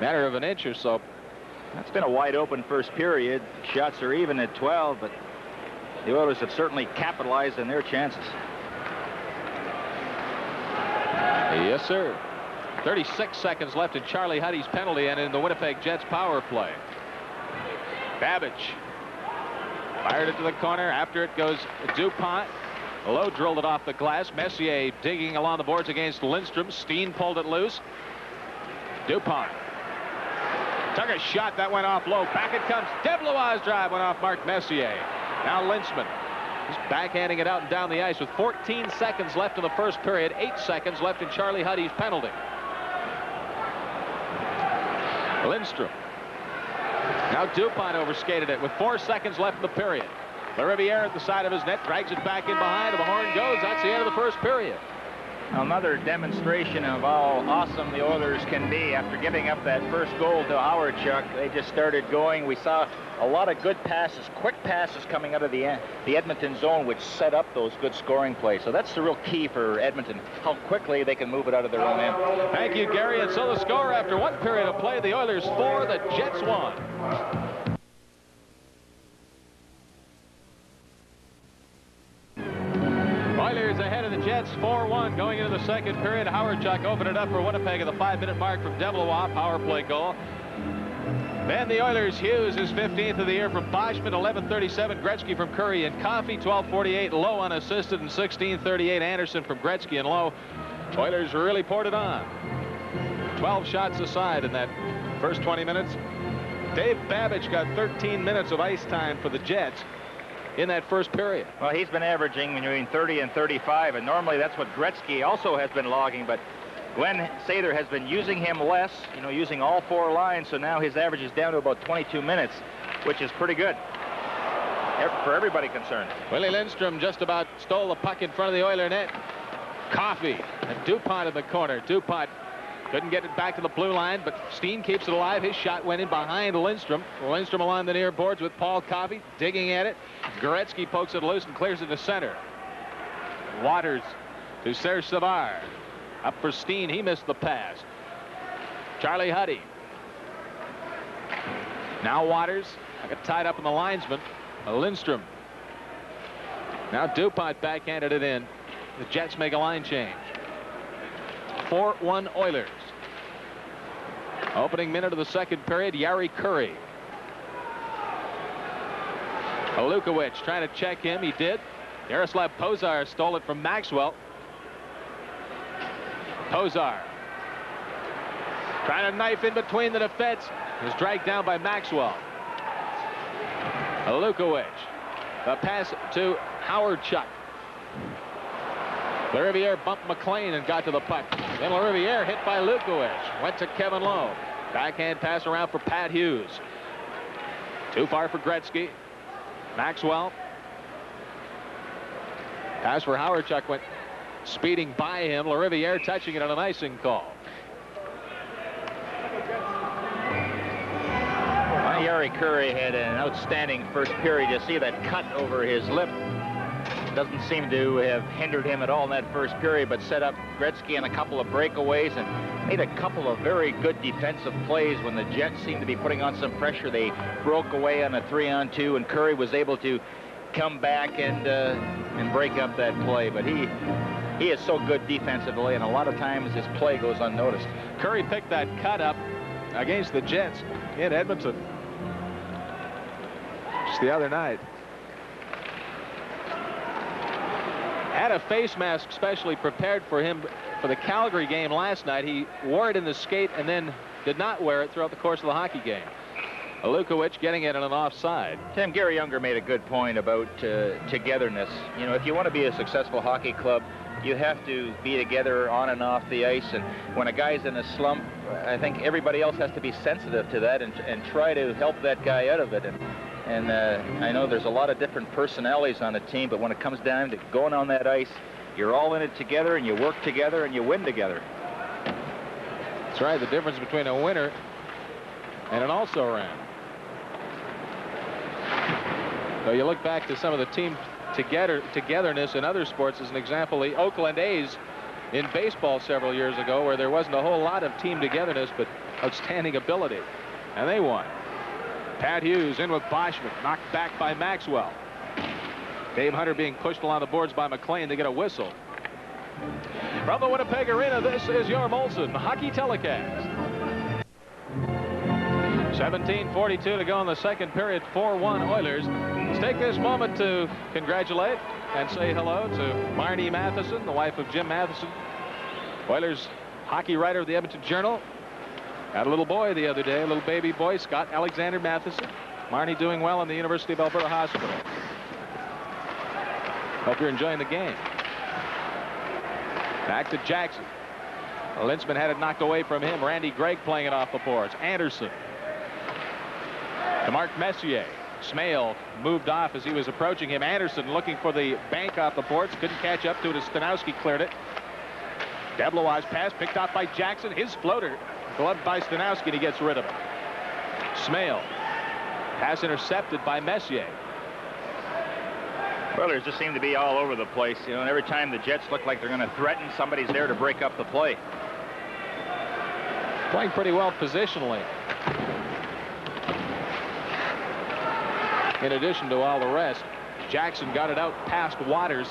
Matter of an inch or so. That's been a wide open first period. Shots are even at 12, but the Oilers have certainly capitalized on their chances. Yes, sir. 36 seconds left in Charlie Huddy's penalty and in the Winnipeg Jets power play. Babbage fired it to the corner. After it goes DuPont. Lowe drilled it off the glass. Messier digging along the boards against Lindstrom. Steen pulled it loose. DuPont took a shot that went off low. Back it comes. DeBlois' drive went off Mark Messier. Now Lintzman. He's backhanding it out and down the ice with 14 seconds left in the first period. 8 seconds left in Charlie Huddy's penalty. Lindstrom. Now DuPont overskated it with 4 seconds left in the period. LaRiviere at the side of his net drags it back in behind, and the horn goes. That's the end of the first period. Another demonstration of how awesome the Oilers can be. After giving up that first goal to Howard Chuck, they just started going. We saw a lot of good passes, quick passes coming out of the Edmonton zone, which set up those good scoring plays. So that's the real key for Edmonton, how quickly they can move it out of their own end. Thank you, Gary. And so the score after one period of play, the Oilers 4, the Jets 1. Oilers ahead of the Jets 4-1 going into the second period. Howard Chuck opened it up for Winnipeg at the 5-minute mark from DeBlois, power play goal. Then the Oilers, Hughes, his 15th of the year from Boschman, 11:37 Gretzky from Curry and Coffey, 12:48 Lowe unassisted, and 16:38 Anderson from Gretzky and Lowe. Oilers really poured it on. 12 shots aside in that first 20 minutes. Dave Babbage got 13 minutes of ice time for the Jets in that first period. Well, he's been averaging between 30 and 35, and normally that's what Gretzky also has been logging, but Glenn Sather has been using him less, using all 4 lines, so now his average is down to about 22 minutes, which is pretty good for everybody concerned. Willie Lindstrom just about stole the puck in front of the Oiler net. Coffey and DuPont in the corner. DuPont couldn't get it back to the blue line, but Steen keeps it alive. His shot went in behind Lindstrom. Lindstrom along the near boards with Paul Coffey digging at it. Gretzky pokes it loose and clears it to center. Waters to Serge Savard. Up for Steen. He missed the pass. Charlie Huddy. Now Waters. Got tied up in the linesman. Lindstrom. Now DuPont backhanded it in. The Jets make a line change. 4-1 Oilers. Opening minute of the second period, Jari Kurri. Lukowicz trying to check him. He did. Jaroslav Pozar stole it from Maxwell. Pozar trying to knife in between the defense. Is dragged down by Maxwell. Lukowicz. The pass to Howard-Chuck. Lariviere bumped McLean and got to the puck. Then Lariviere hit by Lukowicz. Went to Kevin Lowe. Backhand pass around for Pat Hughes. Too far for Gretzky. Maxwell. Pass for Howard-Chuck went speeding by him. Lariviere touching it on an icing call. Jari Kurri had an outstanding first period. You see that cut over his lip. Doesn't seem to have hindered him at all in that first period, but set up Gretzky in a couple of breakaways and made a couple of very good defensive plays. When the Jets seemed to be putting on some pressure, they broke away on a 3-on-2, and Kurri was able to come back and break up that play. But he is so good defensively, and a lot of times his play goes unnoticed. Kurri picked that cut up against the Jets in Edmonton just the other night. Had a face mask specially prepared for him for the Calgary game last night. He wore it in the skate and then did not wear it throughout the course of the hockey game. Lukowicz getting it on an offside. Tim, Gary Younger made a good point about togetherness. You know, if you want to be a successful hockey club, you have to be together on and off the ice. And when a guy's in a slump, I think everybody else has to be sensitive to that and try to help that guy out of it. And I know there's a lot of different personalities on a team, but when it comes down to going on that ice, you're all in it together, and you work together, and you win together. That's right. The difference between a winner and an also-ran. So you look back to some of the team togetherness in other sports as an example. The Oakland A's in baseball several years ago, where there wasn't a whole lot of team togetherness, but outstanding ability, and they won. Pat Hughes in with Boschman, knocked back by Maxwell. Dave Hunter being pushed along the boards by McLean to get a whistle. From the Winnipeg Arena, this is your Molson Hockey Telecast. 17:42 to go in the second period, 4-1 Oilers. Let's take this moment to congratulate and say hello to Marnie Matheson, the wife of Jim Matheson, Oilers hockey writer of the Edmonton Journal. Had a little boy the other day, a little baby boy, Scott Alexander Matheson. Marnie doing well in the University of Alberta Hospital. Hope you're enjoying the game. Back to Jackson. Lintzman had it knocked away from him. Randy Gregg playing it off the boards. Anderson to Mark Messier. Smale moved off as he was approaching him. Anderson looking for the bank off the boards. Couldn't catch up to it as Stanowski cleared it. Deblois' pass picked off by Jackson. His floater gloved by Stanowski, and he gets rid of it. Smale. Pass intercepted by Messier. Oilers just seem to be all over the place, you know, and every time the Jets look like they're going to threaten, somebody's there to break up the play. Playing pretty well positionally. In addition to all the rest, Jackson got it out past Waters.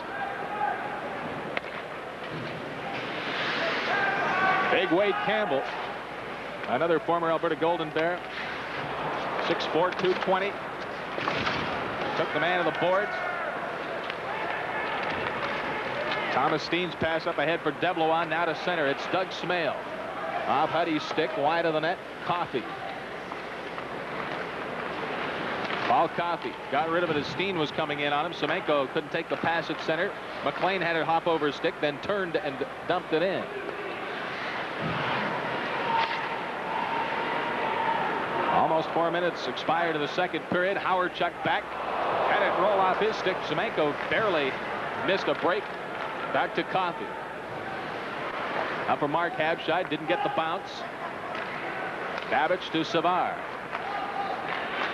Big Wade Campbell, another former Alberta Golden Bear, 6'4", 220. Took the man to the boards. Thomas Steen's pass up ahead for Deblois, now to center. It's Doug Smale. Off Huddy's stick, wide of the net. Coffey. Paul Coffey got rid of it as Steen was coming in on him. Semenko couldn't take the pass at center. McLean had it hop over his stick, then turned and dumped it in. Almost 4 minutes expired in the second period. Howard-Chuck back. Had it roll off his stick. Semenko barely missed a break. Back to Coffey. Up for Mark Habscheid. Didn't get the bounce. Babbage to Savard.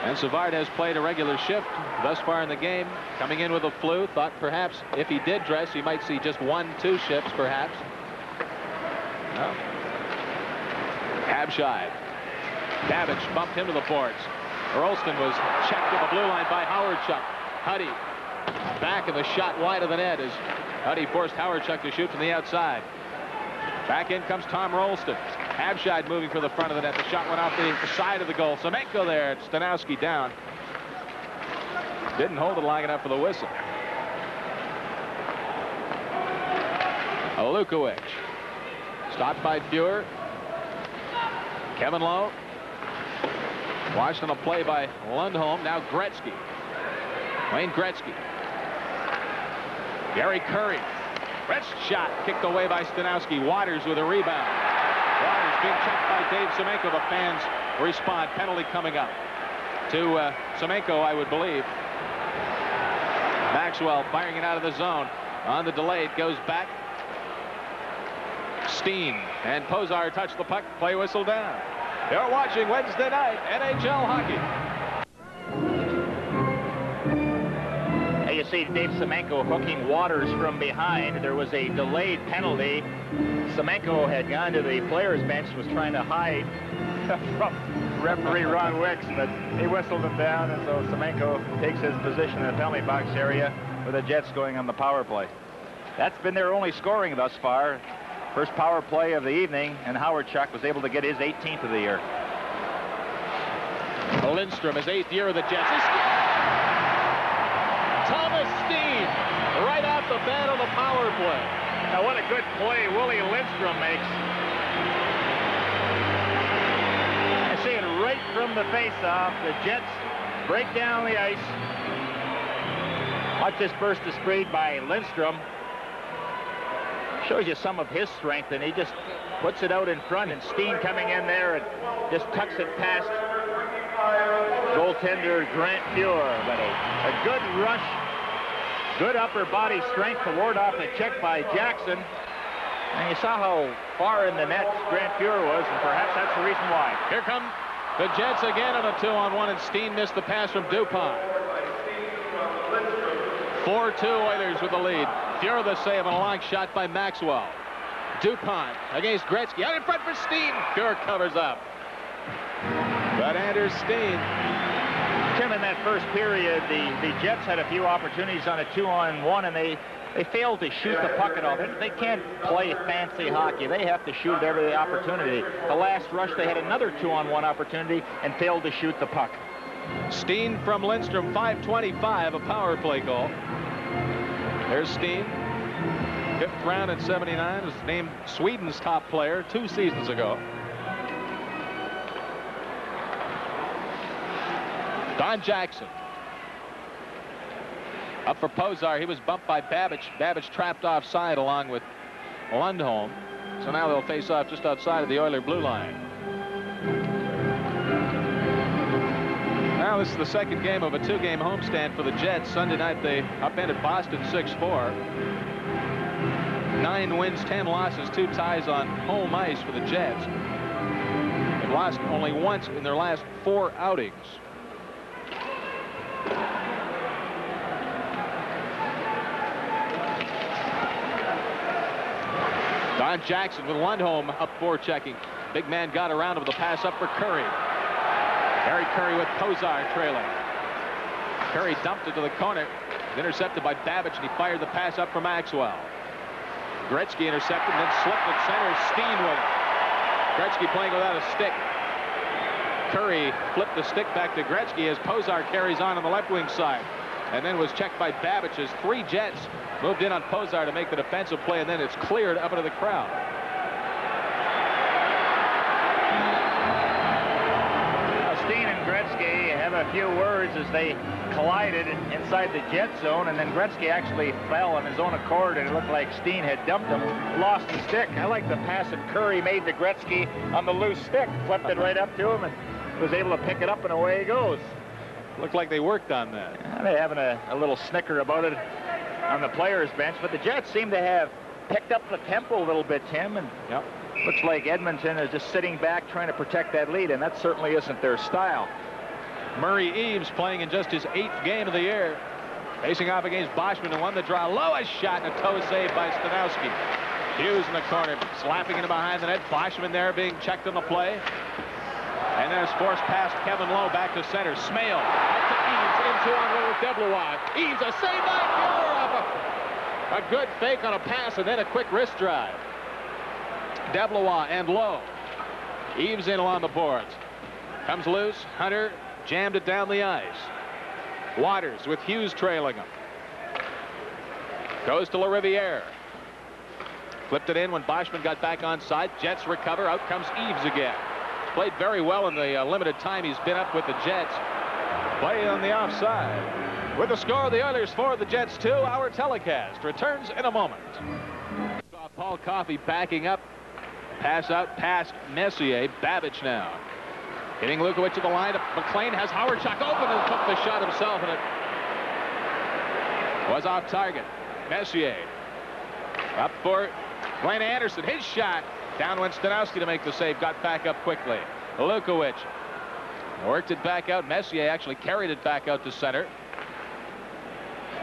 And Savard has played a regular shift thus far in the game. Coming in with a flu. Thought perhaps if he did dress, you might see just 1-2 shifts perhaps. No. Habscheid. Babbage bumped him to the boards. Earlston was checked to the blue line by Howard-Chuck. Huddy back, and the shot wide of the net as Huddy forced Howard-Chuck to shoot from the outside. Back in comes Tom Rolston. Abshide moving for the front of the net. The shot went off the side of the goal. Semenko there. Stanowski down. Didn't hold it long enough for the whistle. Olukowicz. Stopped by Fuhr. Kevin Lowe. Watched on a play by Lundholm. Now Gretzky. Wayne Gretzky. Gary Curry. Wrist shot kicked away by Stanowski. Waters with a rebound. Waters being checked by Dave Semenko. The fans respond. Penalty coming up to Semenko, I would believe. Maxwell firing it out of the zone. On the delay, it goes back. Steen and Pozar touch the puck. Play whistle down. You're watching Wednesday night NHL hockey. You see Dave Semenko hooking Waters from behind. There was a delayed penalty. Semenko had gone to the players' bench, was trying to hide from referee Ron Wicks, but he whistled him down, and so Semenko takes his position in the penalty box area with the Jets going on the power play. That's been their only scoring thus far. First power play of the evening, and Howard Chuck was able to get his 18th of the year. Lindstrom, his 8th year of the Jets. Thomas Steen right off the bat on the power play. Now what a good play Willie Lindstrom makes. I see it right from the face-off. The Jets break down the ice. Watch this burst of speed by Lindstrom. Shows you some of his strength, and he just puts it out in front, and Steen coming in there and just tucks it past goaltender Grant Fuhr. But a good rush, good upper body strength to ward off a check by Jackson. And you saw how far in the net Grant Fuhr was, and perhaps that's the reason why. Here come the Jets again on a 2-on-1, and Steen missed the pass from Dupont. 4-2 Oilers with the lead. Fuhr the save on a long shot by Maxwell. Dupont against Gretzky. Out in front for Steen. Fuhr covers up. But Anders Steen. Tim, in that first period, the Jets had a few opportunities on a 2-on-1, and they failed to shoot the puck at all. They can't play fancy hockey. They have to shoot every opportunity. The last rush, they had another 2-on-1 opportunity and failed to shoot the puck. Steen from Lindstrom, 5:25, a power play goal. There's Steen. 5th round at 79. Was named Sweden's top player 2 seasons ago. Don Jackson. Up for Pozar. He was bumped by Babbage. Babbage trapped offside along with Lundholm. So now they'll face off just outside of the Oiler blue line. Now this is the second game of a 2-game homestand for the Jets. Sunday night they upended Boston 6-4. 9 wins, 10 losses, 2 ties on home ice for the Jets. They've lost only once in their last 4 outings. Don Jackson with Lundholm up forechecking. Big man got around him with a pass up for Curry. Harry Curry with Pozar trailing. Curry dumped it to the corner. Intercepted by Babbage, and he fired the pass up for Maxwell. Gretzky intercepted and then slipped at center. Steen with it. Gretzky playing without a stick. Curry flipped the stick back to Gretzky as Pozar carries on the left wing side. And then was checked by Babbage as 3 Jets moved in on Pozar to make the defensive play, and then it's cleared up into the crowd. Steen and Gretzky have a few words as they collided inside the Jet zone, and then Gretzky actually fell on his own accord, and it looked like Steen had dumped him, lost the stick. I like the pass that Curry made to Gretzky on the loose stick, flipped it right up to him, and was able to pick it up, and away he goes. Looked like they worked on that. They're having a little snicker about it on the players' bench, but the Jets seem to have picked up the tempo a little bit, Tim, and looks like Edmonton is just sitting back trying to protect that lead, and that certainly isn't their style. Murray Eaves playing in just his 8th game of the year. Facing off against Boschman and won the draw. Lowest shot and a toe save by Stanowski. Hughes in the corner, slapping it behind the net. Boschman there being checked on the play. And then it's forced past Kevin Lowe back to center. Smale out to Eaves in 2-on-1 with Deblois. Eaves a save by Fuhr off a good fake on a pass and then a quick wrist drive. Deblois and low. Eaves in along the boards. Comes loose. Hunter jammed it down the ice. Waters with Hughes trailing him. Goes to LaRiviere. Flipped it in when Boschman got back on side. Jets recover. Out comes Eaves again. Played very well in the limited time he's been up with the Jets. Play on the offside. With the score, the Oilers 4, the Jets 2. Our telecast returns in a moment. Paul Coffey backing up. Pass out past Messier. Babbage now. Getting Lukowich to the line. McLean has Howard-Chuck open and took the shot himself, and it was off target. Messier up for Glenn Anderson. His shot. Down went Stanowski to make the save. Got back up quickly. Lukowich worked it back out. Messier actually carried it back out to center.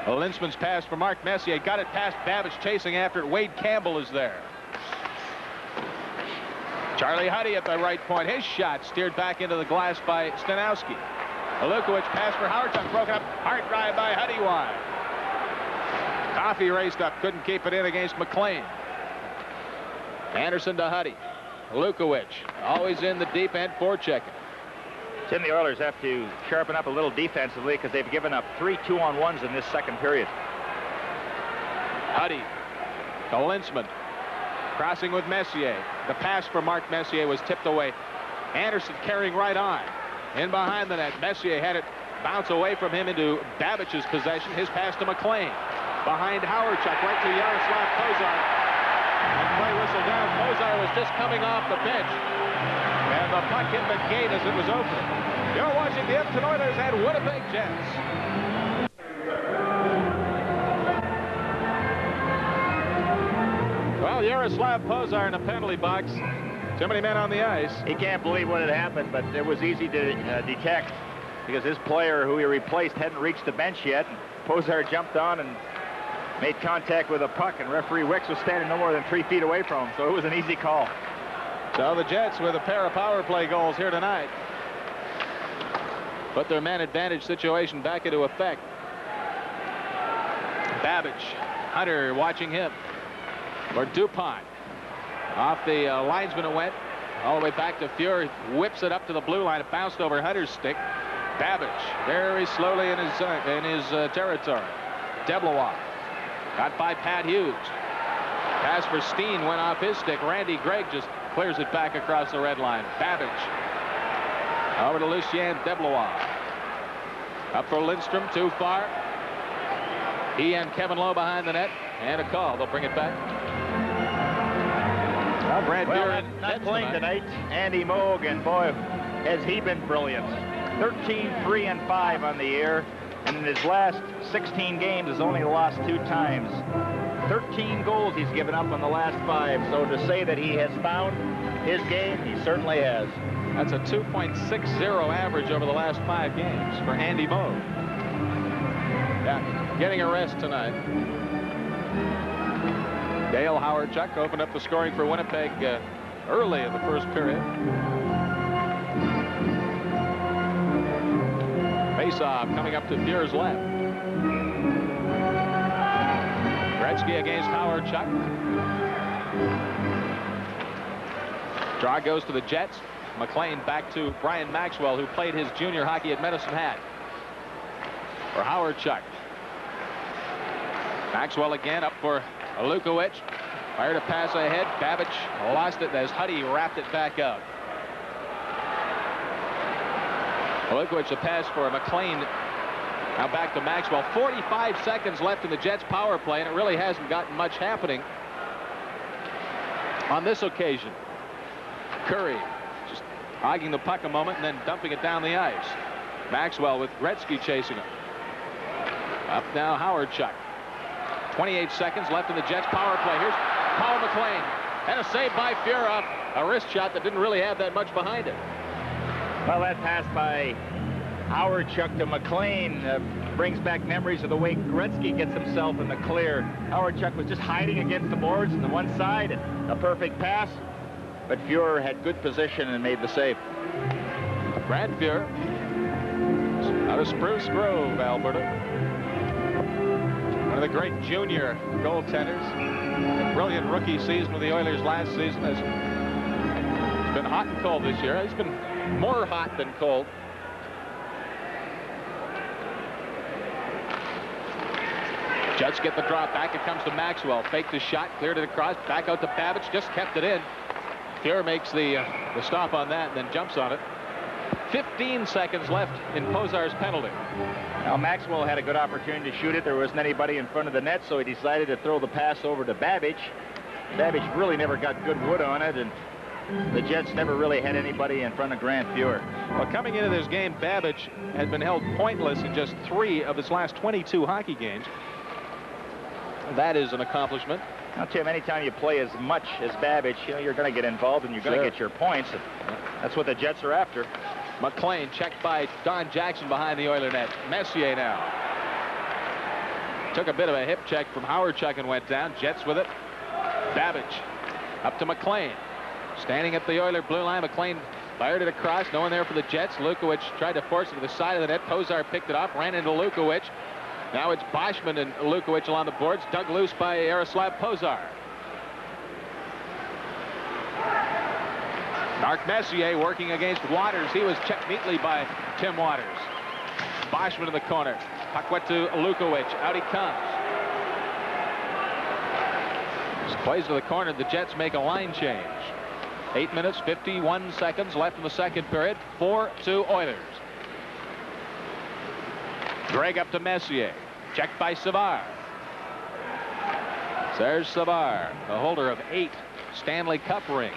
Linsman's pass for Mark Messier. Got it past Babbage, chasing after it. Wade Campbell is there. Charlie Huddy at the right point. His shot steered back into the glass by Stanowski. Lukowich pass for Howard-Chuck. Broken up. Hard drive by Huddy wide. Coffey raced up. Couldn't keep it in against McLean. Anderson to Huddy. Lukowich always in the deep end, forechecking. Tim, the Oilers have to sharpen up a little defensively because they've given up 3 2-on-1s in this second period. Huddy to Linsman. Crossing with Messier. The pass for Mark Messier was tipped away. Anderson carrying right on. In behind the net. Messier had it bounce away from him into Babbich's possession. His pass to McLean. Behind Howard-Chuck right to Yaroslav Kozar. And play whistle down. Kozar was just coming off the bench. And the puck hit the gate as it was opening. You're watching the Edmonton Oilers and Winnipeg Jets. Well, Yaroslav Kozar in a penalty box. Too many men on the ice. He can't believe what had happened, but it was easy to detect because his player who he replaced hadn't reached the bench yet. Kozar jumped on and made contact with a puck, and referee Wicks was standing no more than 3 feet away from him, so it was an easy call. So the Jets with a pair of power play goals here tonight put their man advantage situation back into effect. Babbage, Hunter watching him. Or DuPont. Off the linesman it went. All the way back to Fuhr. Whips it up to the blue line. It bounced over Hunter's stick. Babbage very slowly in his territory. Deblois got by Pat Hughes. Pass for Steen went off his stick. Randy Gregg just clears it back across the red line. Babbage over to Lucien Deblois. Up for Lindstrom, too far. He and Kevin Lowe behind the net, and a call. They'll bring it back. Brad not playing tonight. Andy Moog, and boy, has he been brilliant. 13-3-5 on the year, and in his last 16 games has only lost 2 times. 13 goals he's given up on the last 5. So to say that he has found his game, he certainly has. That's a 2.60 average over the last 5 games for Andy Moog. Yeah, getting a rest tonight. Dale Howard-Chuck opened up the scoring for Winnipeg early in the first period. Face-off coming up to Fuhr's left. Gretzky against Howard-Chuck. Draw goes to the Jets. McLean back to Brian Maxwell, who played his junior hockey at Medicine Hat. For Howard-Chuck. Maxwell again up for Lukowich. Fired a pass ahead. Babbage lost it as Huddy wrapped it back up. Lukowich a pass for McLean. Now back to Maxwell. 45 seconds left in the Jets power play, and it really hasn't gotten much happening on this occasion. Curry just hogging the puck a moment and then dumping it down the ice. Maxwell with Gretzky chasing him. Up now Howard-Chuck. 28 seconds left in the Jets power play. Here's Paul McLean. And a save by Fuhr off a wrist shot that didn't really have that much behind it. Well, that pass by Howard-Chuck to McLean brings back memories of the way Gretzky gets himself in the clear. Howard-Chuck was just hiding against the boards on the one side. And a perfect pass. But Fuhr had good position and made the save. Brad Fuhr out of Spruce Grove, Alberta. One of the great junior goaltenders. A brilliant rookie season with the Oilers last season. It's been hot and cold this year. It's been more hot than cold. Jets get the drop back. It comes to Maxwell. Faked his shot, cleared it across, back out to Babbage, just kept it in. Fuhr makes the stop on that and then jumps on it. 15 seconds left in Posar's penalty. Now Maxwell had a good opportunity to shoot it. There wasn't anybody in front of the net, so he decided to throw the pass over to Babbage. Babbage really never got good wood on it, and the Jets never really had anybody in front of Grant Fuhr. Well, coming into this game, Babbage had been held pointless in just 3 of his last 22 hockey games. That is an accomplishment. Now, Tim, anytime you play as much as Babbage, you know, you're going to get involved and you're going to get your points. That's what the Jets are after. McLean checked by Don Jackson behind the Oiler net. Messier now. Took a bit of a hip check from Howardchuk and went down. Jets with it. Babbage up to McLean. Standing at the Oiler blue line. McLean fired it across. No one there for the Jets. Lukowicz tried to force it to the side of the net. Posar picked it off. Ran into Lukowicz. Now it's Boschman and Lukowicz along the boards. Dug loose by Yaroslav Posar. Mark Messier working against Waters. He was checked neatly by Tim Waters. Boschman in the corner. Puck went to Lukowicz. Out he comes. Just plays to the corner. The Jets make a line change. 8 minutes, 51 seconds left in the second period. 4-2 Oilers. Gregg up to Messier. Checked by Savard. Serge Savard, the holder of 8 Stanley Cup rings.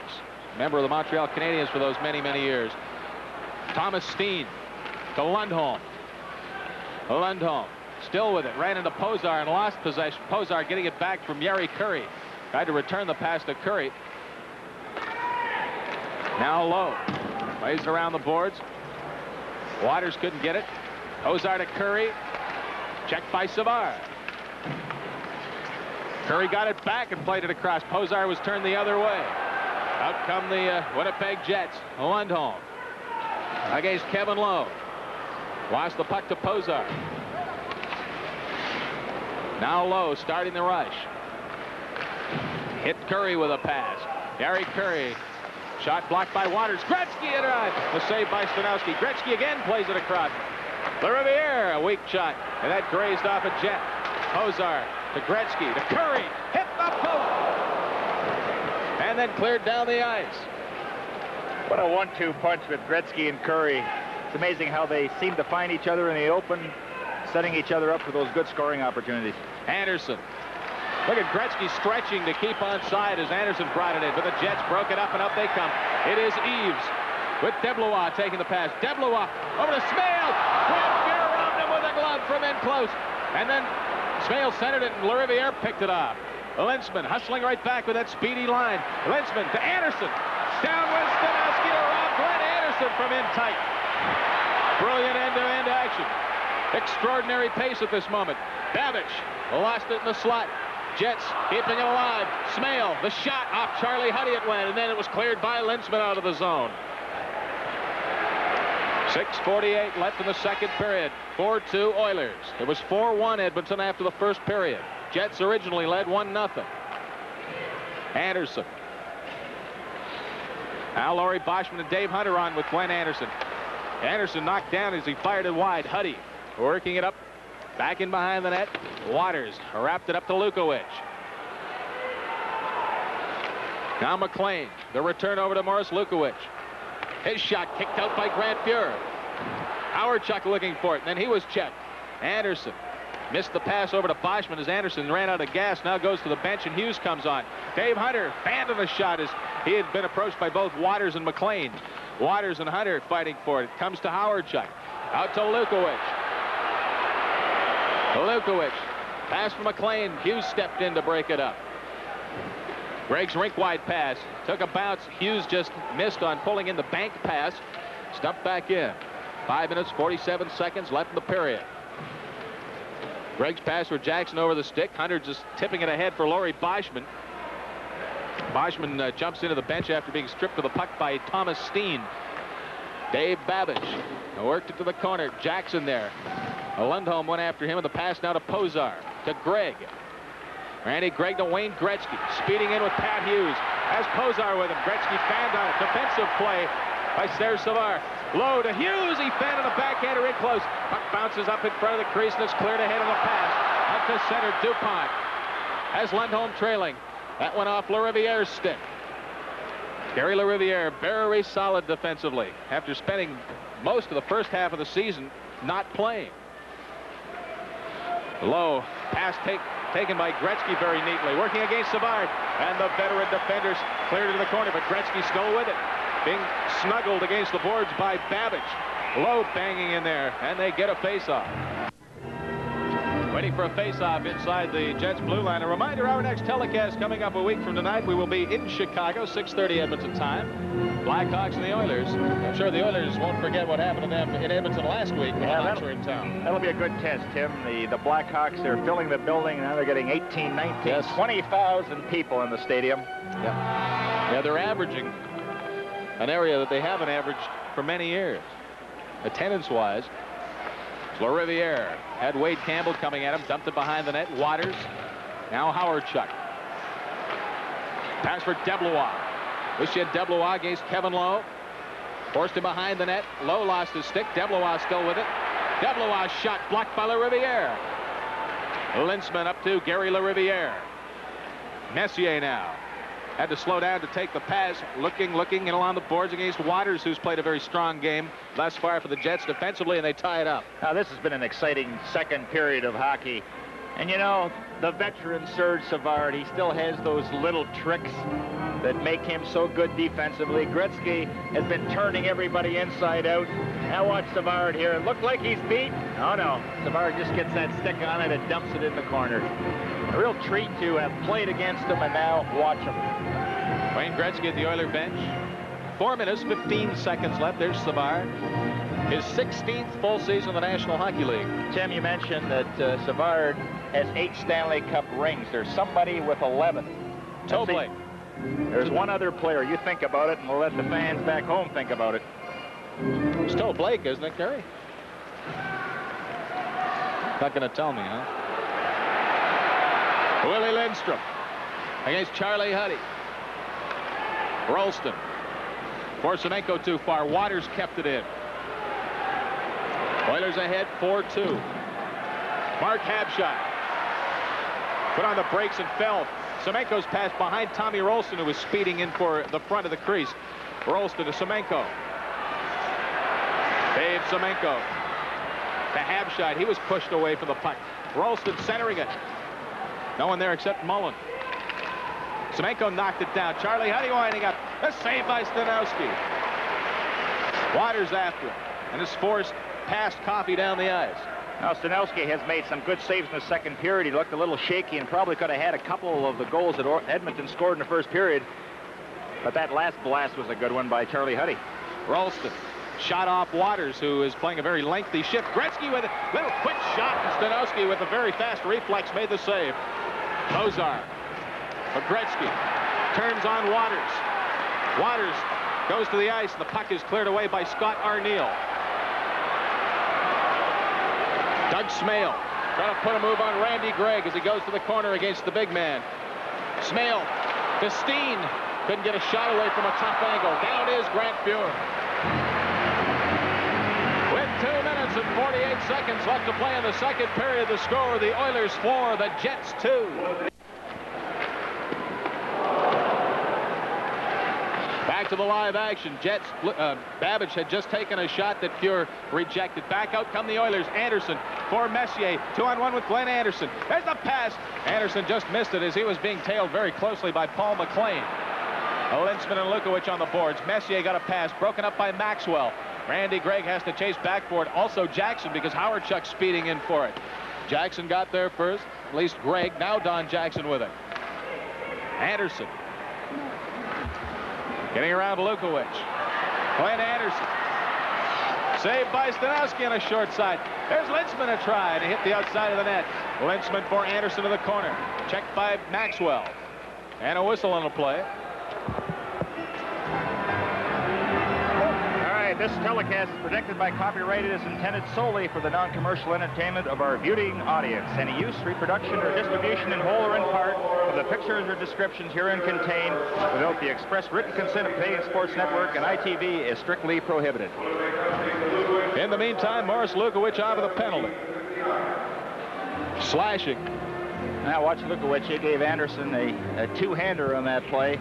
Member of the Montreal Canadiens for those many, many years. Thomas Steen to Lundholm. Lundholm still with it. Ran into Posar and lost possession. Posar getting it back from Jari Kurri. Tried to return the pass to Kurri. Now low. Plays it around the boards. Waters couldn't get it. Posar to Kurri. Checked by Savard. Kurri got it back and played it across. Posar was turned the other way. Out come the Winnipeg Jets. Lundholm against Kevin Lowe. Lost the puck to Posar. Now Lowe starting the rush. Hit Kurri with a pass. Jari Kurri. Shot blocked by Waters. Gretzky in right. The save by Stanowski. Gretzky again plays it across. LeRiviere, a weak shot, and that grazed off a Jet. Posar to Gretzky to Kurri. Hit the post. And then cleared down the ice. What a 1-2 punch with Gretzky and Kurri. It's amazing how they seem to find each other in the open, setting each other up for those good scoring opportunities. Anderson. Look at Gretzky stretching to keep on side as Anderson brought it in, but the Jets broke it up and up they come. It is Eves with Deblois taking the pass. Deblois over to Smale. Grant Fuhr around him with a glove from in close. And then Smale centered it and LeRiviere picked it off. Linsman hustling right back with that speedy line. Linsman to Anderson. Down with Stanowski to rob Glenn Anderson from in tight. Brilliant end-to-end action. Extraordinary pace at this moment. Babbage lost it in the slot. Jets keeping it alive. Smale, the shot off Charlie Huddy it went, and then it was cleared by Linsman out of the zone. 6:48 left in the second period. 4-2 Oilers. It was 4-1 Edmonton after the first period. Jets originally led 1-0. Anderson. Now Laurie Boschman and Dave Hunter on with Glenn Anderson. Anderson knocked down as he fired it wide. Huddy working it up. Back in behind the net. Waters wrapped it up to Lukowicz. Now McLean. The return over to Morris Lukowicz. His shot kicked out by Grant Fuhr. Howardchuk looking for it. Then he was checked. Anderson missed the pass over to Boschman as Anderson ran out of gas. Now goes to the bench and Hughes comes on. Dave Hunter abandoned the shot as he had been approached by both Waters and McLean. Waters and Hunter fighting for it. Comes to Howardchuk. Out to Lukowicz. Lukowicz. Pass from McLean. Hughes stepped in to break it up. Gregg's rink-wide pass. Took a bounce. Hughes just missed on pulling in the bank pass. Stumped back in. 5 minutes, 47 seconds left in the period. Gregg's pass for Jackson over the stick. Hunter just tipping it ahead for Laurie Boschman. Boschman jumps into the bench after being stripped of the puck by Thomas Steen. Dave Babbage worked it to the corner. Jackson there. Lundholm went after him, and the pass now to Posar. to Gregg. Randy Gregg to Wayne Gretzky. Speeding in with Pat Hughes. Has Kozar with him. Gretzky fanned on it. Defensive play by Serge Savard. Low to Hughes. He fanned on the backhander in close. Puck bounces up in front of the crease and it's cleared ahead of the pass. Up to center. DuPont has Lundholm trailing. That went off LaRiviere's stick. Gary LaRiviere very solid defensively after spending most of the first half of the season not playing. Low pass taken by Gretzky very neatly, working against Savard, and the veteran defenders cleared to the corner, but Gretzky still with it, being snuggled against the boards by Babbage. Low banging in there, and they get a face-off. Waiting for a face-off inside the Jets blue line. A reminder, our next telecast coming up a week from tonight. We will be in Chicago, 6:30 Edmonton time. Blackhawks and the Oilers. I'm sure the Oilers won't forget what happened to them in Edmonton last week when the Hawks were in town. That'll be a good test, Tim. The Blackhawks, they're filling the building. Now they're getting 18, 19, yes. 20,000 people in the stadium. Yeah, they're averaging an area that they haven't averaged for many years, attendance-wise. LaRiviere had Wade Campbell coming at him, dumped it behind the net. Waters, now Howard-Chuck. Pass for DeBlois. Lucian DeBlois against Kevin Lowe. Forced him behind the net. Lowe lost his stick. DeBlois still with it. DeBlois shot blocked by LaRiviere. Lintzman up to Gary LaRiviere. Messier now had to slow down to take the pass, looking and along the boards against Waters, who's played a very strong game thus far for the Jets defensively, and they tie it up. Now, this has been an exciting second period of hockey. And, you know, the veteran Serge Savard, he still has those little tricks that make him so good defensively. Gretzky has been turning everybody inside out. Now watch Savard here. It looked like he's beat. Oh, no. Savard just gets that stick on it and dumps it in the corner. A real treat to have played against him and now watch him. Wayne Gretzky at the Oiler bench. 4 minutes, 15 seconds left. There's Savard. His 16th full season in the National Hockey League. Tim, you mentioned that Savard has 8 Stanley Cup rings. There's somebody with 11. Tobley. There's one other player. You think about it, and we'll let the fans back home think about it. It's Toe Blake, isn't it, Gary? Not going to tell me, huh? Willie Lindstrom against Charlie Huddy. Rolston. Korsemenko too far. Waters kept it in. Oilers ahead 4-2. Mark Habshot put on the brakes and fell. Semenko's pass behind Tommy Rolston, who was speeding in for the front of the crease. Rolston to Semenko. Dave Semenko to Habshot. He was pushed away from the puck. Rolston centering it. No one there except Mullen. Semenko knocked it down. Charlie Huddy winding up. A save by Stanowski. Waters after it, and is forced past Coffey down the ice. Now, Stanowski has made some good saves in the second period. He looked a little shaky and probably could have had a couple of the goals that Edmonton scored in the first period. But that last blast was a good one by Charlie Huddy. Rolston shot off Waters, who is playing a very lengthy shift. Gretzky with a little quick shot, and Stanowski with a very fast reflex made the save. Kozar for Gretzky. Turns on Waters. Waters goes to the ice, and the puck is cleared away by Scott Arneal. Doug Smale trying to put a move on Randy Gregg as he goes to the corner against the big man. Smale to Steen. Couldn't get a shot away from a tough angle. Down is Grant Fuhr. With 2 minutes and 48 seconds left to play in the second period, the score, the Oilers 4, the Jets 2. Back to the live action. Jets. Babbage had just taken a shot that Fuhr rejected. Back out come the Oilers. Anderson for Messier. 2-on-1 with Glenn Anderson. There's the pass. Anderson just missed it as he was being tailed very closely by Paul McLean. Lintzman and Lukowicz on the boards. Messier got a pass broken up by Maxwell. Randy Gregg has to chase back for it. Also Jackson, because Howard-Chuck's speeding in for it. Jackson got there first. At least Gregg. Now Don Jackson with it. Anderson. Getting around Lukowicz. Glenn Anderson. Saved by Stanowski on a short side. There's Lintzman a try to hit the outside of the net. Lintzman for Anderson to the corner. Checked by Maxwell. And a whistle on the play. All right, This telecast is protected by copyright. It is intended solely for the non-commercial entertainment of our viewing audience. Any use, reproduction, or distribution in whole or in part of the pictures or descriptions herein contained without the express written consent of Canadian Sports Network and ITV is strictly prohibited. In the meantime, Morris Lukowich out of the penalty. Slashing. Now watch Lukowich. He gave Anderson a two-hander on that play.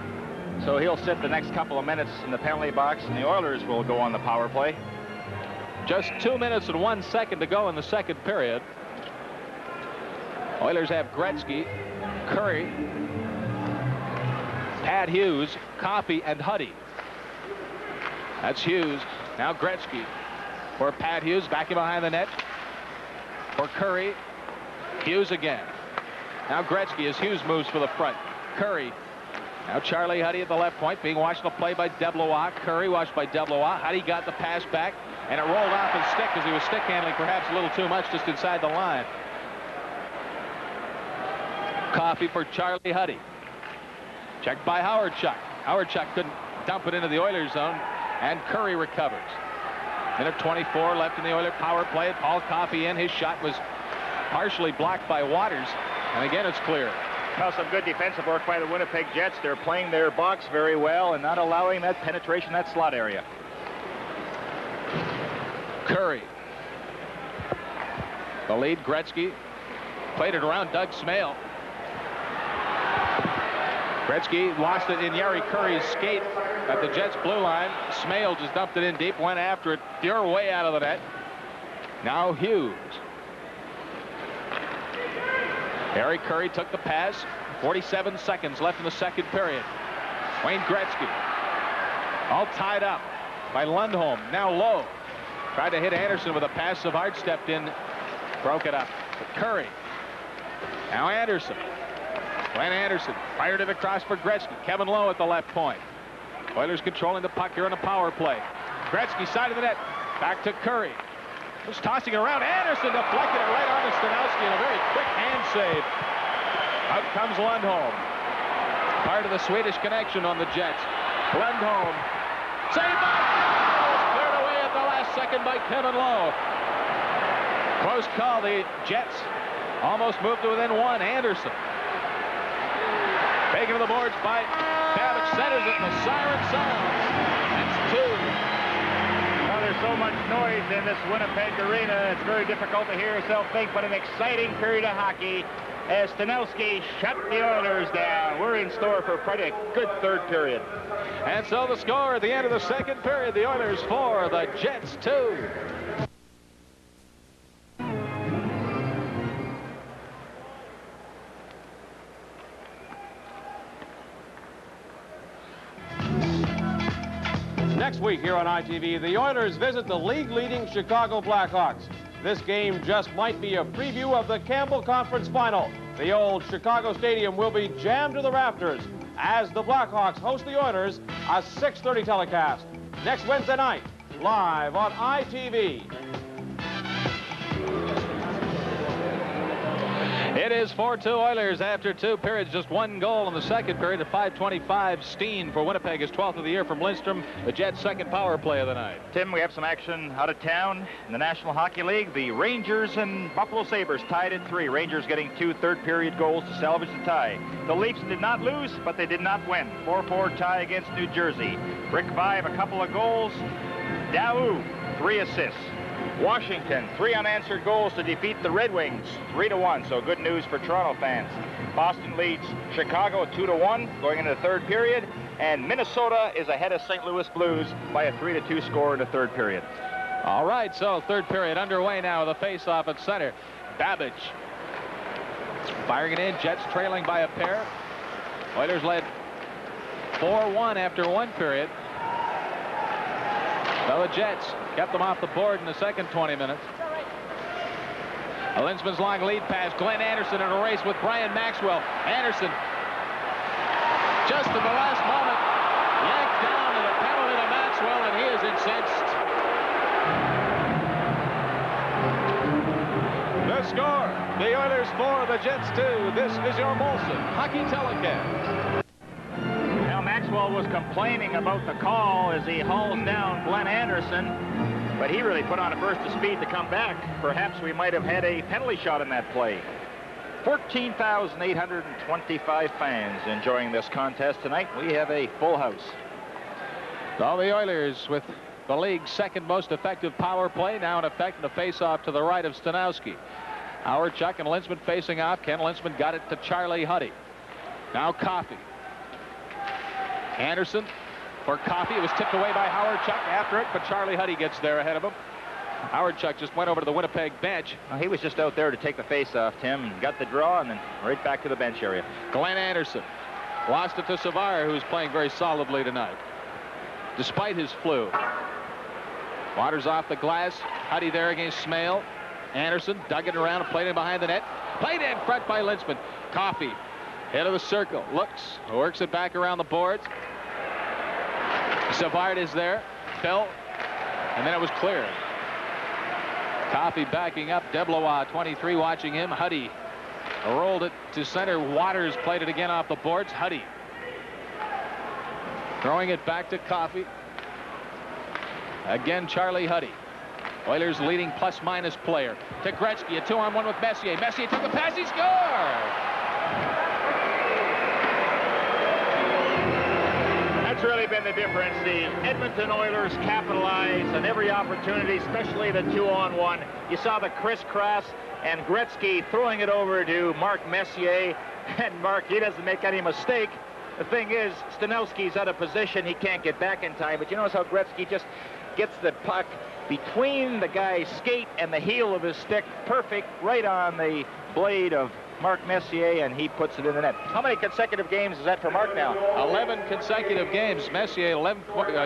So he'll sit the next couple of minutes in the penalty box, and the Oilers will go on the power play. Just 2 minutes and 1 second to go in the second period. Oilers have Gretzky, Curry, Pat Hughes, Coffey, and Huddy. That's Hughes. Now Gretzky for Pat Hughes, back in behind the net. For Curry, Hughes again. Now Gretzky as Hughes moves for the front. Curry. Now Charlie Huddy at the left point, being watched on the play by Deblois. Curry watched by Deblois. Huddy got the pass back, and it rolled off his stick as he was stick handling perhaps a little too much just inside the line. Coffey for Charlie Huddy. Checked by Howard Chuck. Howard Chuck couldn't dump it into the Oilers zone, and Curry recovers. Minute 24 left in the Oilers power play. Paul Coffey in. His shot was partially blocked by Waters, and again it's clear. Well, some good defensive work by the Winnipeg Jets. They're playing their box very well and not allowing that penetration, that slot area. Curry. The lead, Gretzky. Played it around Doug Smale. Gretzky lost it in Yari Curry's skate at the Jets' blue line. Smale just dumped it in deep, went after it. Pure way out of the net. Now Hughes. Harry Curry took the pass. 47 seconds left in the second period. Wayne Gretzky. All tied up by Lundholm. Now Lowe. Tried to hit Anderson with a pass. Savard stepped in. Broke it up. But Curry. Now Anderson. Glenn Anderson fired it across for Gretzky. Kevin Lowe at the left point. Oilers controlling the puck here on the power play. Gretzky side of the net. Back to Curry. Just tossing it around. Anderson deflected it right on to Stanowski in a very quick hand save. Out comes Lundholm. Part of the Swedish connection on the Jets. Lundholm. Saved by Lowe. Cleared away at the last second by Kevin Lowe. Close call. The Jets almost moved to within one. Anderson. Taken to the boards by Babbage. Centers it and the siren sounds. That's two. Well, there's so much noise in this Winnipeg arena. It's very difficult to hear yourself think, but an exciting period of hockey as Stanowski shut the Oilers down. We're in store for quite a good third period. And so the score at the end of the second period, the Oilers 4, the Jets 2. Next week here on ITV, the Oilers visit the league-leading Chicago Blackhawks. This game just might be a preview of the Campbell Conference Final. The old Chicago Stadium will be jammed to the rafters as the Blackhawks host the Oilers, a 6:30 telecast. Next Wednesday night, live on ITV. It is 4-2 Oilers after two periods. Just one goal in the second period at 5:25. Steen for Winnipeg is 12th of the year from Lindstrom. The Jets' second power play of the night. Tim, we have some action out of town in the National Hockey League. The Rangers and Buffalo Sabres tied at 3. Rangers getting 2 third-period goals to salvage the tie. The Leafs did not lose, but they did not win. 4-4 tie against New Jersey. Rick Vive, a couple of goals. Daou, 3 assists. Washington, 3 unanswered goals to defeat the Red Wings, 3-1. So good news for Toronto fans. Boston leads Chicago 2-1 going into the third period, and Minnesota is ahead of St. Louis Blues by a 3-2 score in the third period. All right, so third period underway now with a face-off at center. Babbage firing it in. Jets trailing by a pair. Oilers led 4-1 after one period. So the Jets kept them off the board in the second 20 minutes. A Linsman's long lead pass. Glenn Anderson in a race with Brian Maxwell. Anderson, just at the last moment, yanked down and a penalty to Maxwell, and he is incensed. The score, the Oilers 4, the Jets 2. This is your Molson Hockey Telecast. Now Maxwell Maxwell was complaining about the call as he hauls down Glenn Anderson, but he really put on a burst of speed to come back. Perhaps we might have had a penalty shot in that play. 14,825 fans enjoying this contest tonight. We have a full house. So the Oilers with the league's second most effective power play now in effect in the face-off to the right of Stanowski. Howard, Chuck, and Linsman facing off. Ken Linsman got it to Charlie Huddy. Now Coffey. Anderson for Coffey. It was tipped away by Howard Chuck after it, but Charlie Huddy gets there ahead of him. Howard Chuck just went over to the Winnipeg bench. Well, he was just out there to take the face-off, Tim, and got the draw, and then right back to the bench area. Glenn Anderson lost it to Savard, who's playing very solidly tonight, despite his flu. Waters off the glass. Huddy there against Smale. Anderson dug it around and played it behind the net. Played in front by Linsman. Coffey, head of the circle, looks, works it back around the boards. Savard is there. Fell, and then it was cleared. Coffey backing up. Deblois, 23, watching him. Huddy rolled it to center. Waters played it again off the boards. Huddy throwing it back to Coffey. Again, Charlie Huddy. Oilers leading plus-minus player. To Gretzky, a 2-on-1 with Messier. Messier took the pass. He scored! That's really been the difference. The Edmonton Oilers capitalize on every opportunity, especially the 2-on-1. You saw the crisscross and Gretzky throwing it over to Mark Messier. And Mark, he doesn't make any mistake. The thing is, Stanowski's out of position. He can't get back in time. But you notice how Gretzky just gets the puck between the guy's skate and the heel of his stick. Perfect, right on the blade of Mark Messier, and he puts it in the net. How many consecutive games is that for Mark now? 11 consecutive games. Messier, 11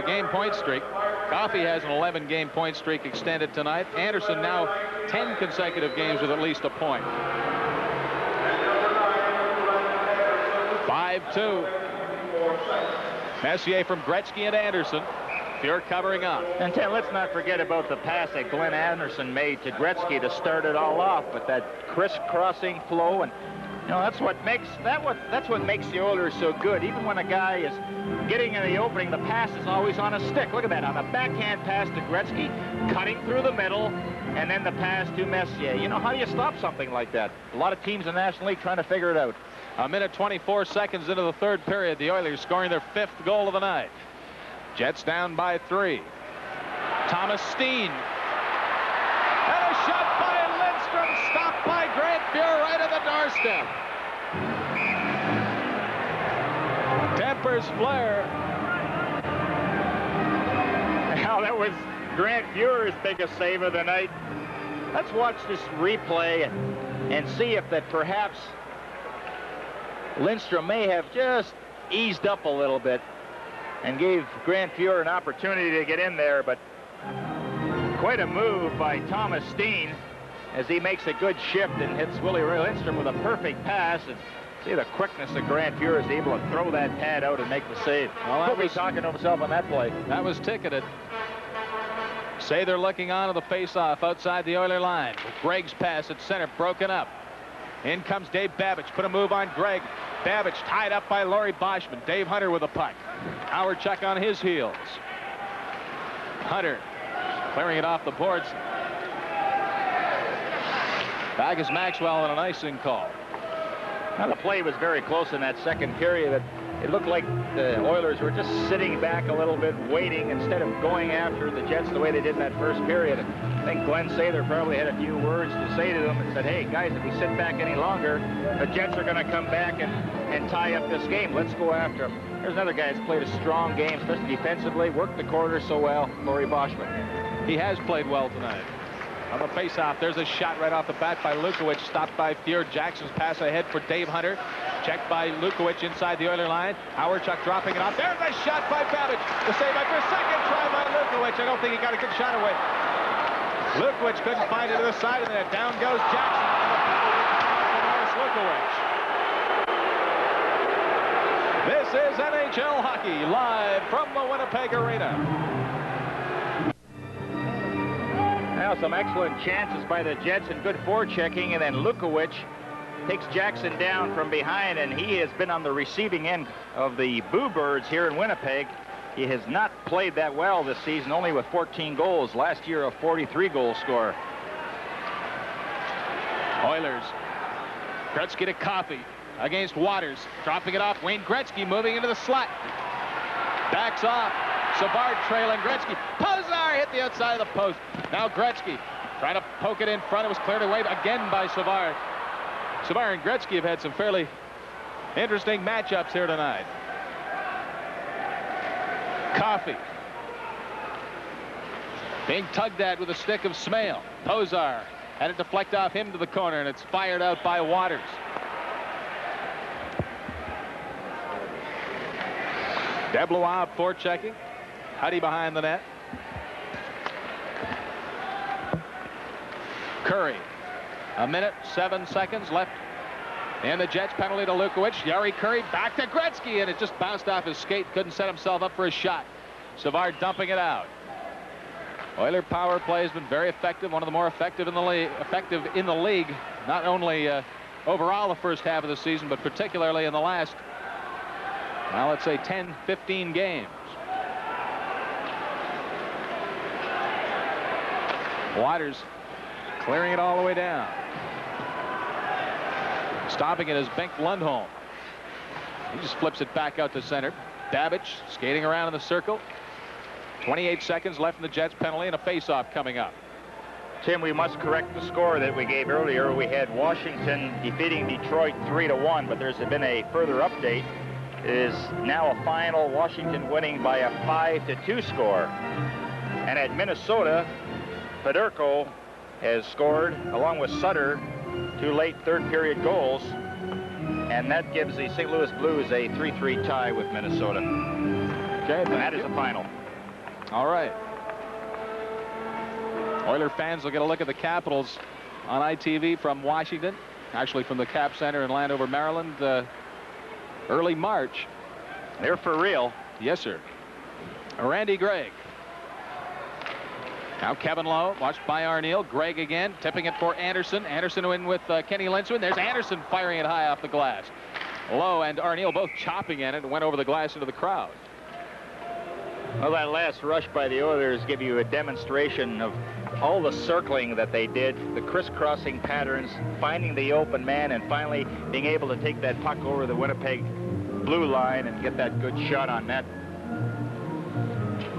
game point streak. Coffey has an 11 game point streak extended tonight. Anderson now 10 consecutive games with at least a point. 5-2. Messier from Gretzky and Anderson. Pure covering up. And Ted, let's not forget about the pass that Glenn Anderson made to Gretzky to start it all off, but that crisscrossing flow, and you know that's what makes the Oilers so good. Even when a guy is getting in the opening, the pass is always on a stick. Look at that, on a backhand pass to Gretzky, cutting through the middle, and then the pass to Messier. You know, how do you stop something like that? A lot of teams in the National League trying to figure it out. A minute 24 seconds into the third period. The Oilers scoring their 5th goal of the night. Jets down by 3. Thomas Steen. And a shot by Lindstrom, stopped by Grant Fuhr right at the doorstep. Tempers flare. Now that was Grant Fuhr's biggest save of the night. Let's watch this replay and see if that perhaps Lindstrom may have just eased up a little bit and gave Grant Fuhr an opportunity to get in there, but quite a move by Thomas Steen as he makes a good shift and hits Willie Lindstrom with a perfect pass. And see the quickness of Grant Fuhr is able to throw that pad out and make the save. Well, He'll be talking to himself on that play. That was ticketed. Say they're looking on to the face-off outside the Oiler line. Gregg's pass at center broken up. In comes Dave Babbage. Put a move on Gregg. Babbage tied up by Laurie Boschman. Dave Hunter with a puck. Howard Chuck on his heels. Hunter clearing it off the boards. Back is Maxwell on an icing call. Now the play was very close in that second period. It looked like the Oilers were just sitting back a little bit, waiting instead of going after the Jets the way they did in that first period. I think Glenn Sather probably had a few words to say to them and said, hey, guys, if we sit back any longer, the Jets are going to come back and tie up this game. Let's go after them. There's another guy that's played a strong game, especially defensively, worked the corner so well, Laurie Boschman. He has played well tonight. On the face-off, there's a shot right off the bat by Lukowich, stopped by Fuhr. Jackson's pass ahead for Dave Hunter. Checked by Lukowich inside the Oiler line. Howard Chuck dropping it off. There's a shot by Babbage. The save after a second try by Lukowich. I don't think he got a good shot away. Lukowich couldn't find it to the side of the net. Down goes Jackson. Morris Lukowich. This is NHL hockey live from the Winnipeg Arena. Now some excellent chances by the Jets and good forechecking, and then Lukowich takes Jackson down from behind, and he has been on the receiving end of the Boo Birds here in Winnipeg. He has not played that well this season, only with 14 goals. Last year, a 43-goal scorer. Oilers. Gretzky to Coffey against Waters. Dropping it off. Wayne Gretzky moving into the slot. Backs off. Savard trailing Gretzky. Pozar hit the outside of the post. Now Gretzky trying to poke it in front. It was cleared away again by Savard. Savard and Gretzky have had some fairly interesting matchups here tonight. Coffey being tugged at with a stick of Smale. Pozar had it deflect off him to the corner, and it's fired out by Waters. DeBlois forechecking. Huddy behind the net. Curry. A minute, 7 seconds left in the Jets penalty to Lukowicz. Yari Curry back to Gretzky, and it just bounced off his skate. Couldn't set himself up for a shot. Savard dumping it out. Oiler power play has been very effective, one of the more effective in the league, not only overall the first half of the season, but particularly in the last, well, let's say 10, 15 games. Waters clearing it all the way down. Stopping it is Bengt Lundholm. He just flips it back out to center. Babbage skating around in the circle. 28 seconds left in the Jets penalty, and a face-off coming up. Tim, we must correct the score that we gave earlier. We had Washington defeating Detroit 3-1, but there's been a further update. It is now a final Washington winning by a 5-2 score. And at Minnesota, Fedorko has scored, along with Sutter, 2 late third-period goals, and that gives the St. Louis Blues a 3-3 tie with Minnesota. Okay, and that is the final. All right. Oiler fans will get a look at the Capitals on ITV from Washington, actually from the Cap Center in Landover, Maryland, early March. They're for real. Yes, sir. Randy Gregg. Now Kevin Lowe, watched by Arneal. Gregg again, tipping it for Anderson. Anderson in with Kenny Lindstrom. There's Anderson firing it high off the glass. Lowe and Arneal both chopping at it and went over the glass into the crowd. Well, that last rush by the Oilers give you a demonstration of all the circling that they did, the crisscrossing patterns, finding the open man, and finally being able to take that puck over the Winnipeg blue line and get that good shot on net.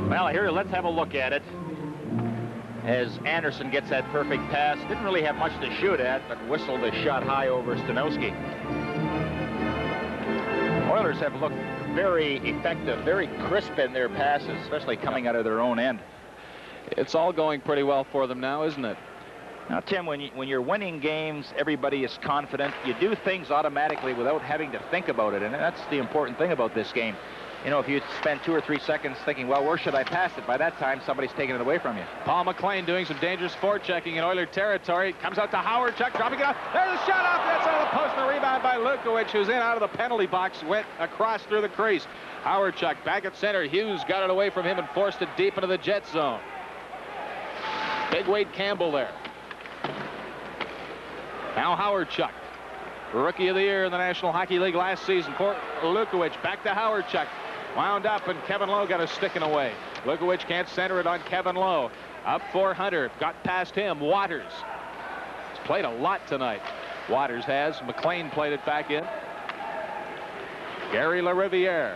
Well, here, let's have a look at it. As Anderson gets that perfect pass, didn't really have much to shoot at, but whistled a shot high over Stanowski. Oilers have looked very effective, very crisp in their passes, especially coming out of their own end. It's all going pretty well for them now, isn't it? Now, Tim, when you're winning games, everybody is confident. You do things automatically without having to think about it, and that's the important thing about this game. You know, if you spend 2 or 3 seconds thinking, well, where should I pass it? By that time, somebody's taking it away from you. Paul McLean doing some dangerous forechecking in Oiler territory. Comes out to Howard Chuck, dropping it off. There's a shot off the outside of the post, and a rebound by Lukowicz, who's in out of the penalty box, went across through the crease. Howard Chuck back at center. Hughes got it away from him and forced it deep into the Jet zone. Big Wade Campbell there. Now Howard Chuck, Rookie of the Year in the National Hockey League last season for Lukowicz. Back to Howard Chuck. Wound up, and Kevin Lowe got a sticking away. Lukowicz can't center it on Kevin Lowe. Up for Hunter. Got past him. Waters. He's played a lot tonight. Waters has. McLean played it back in. Gary LaRiviere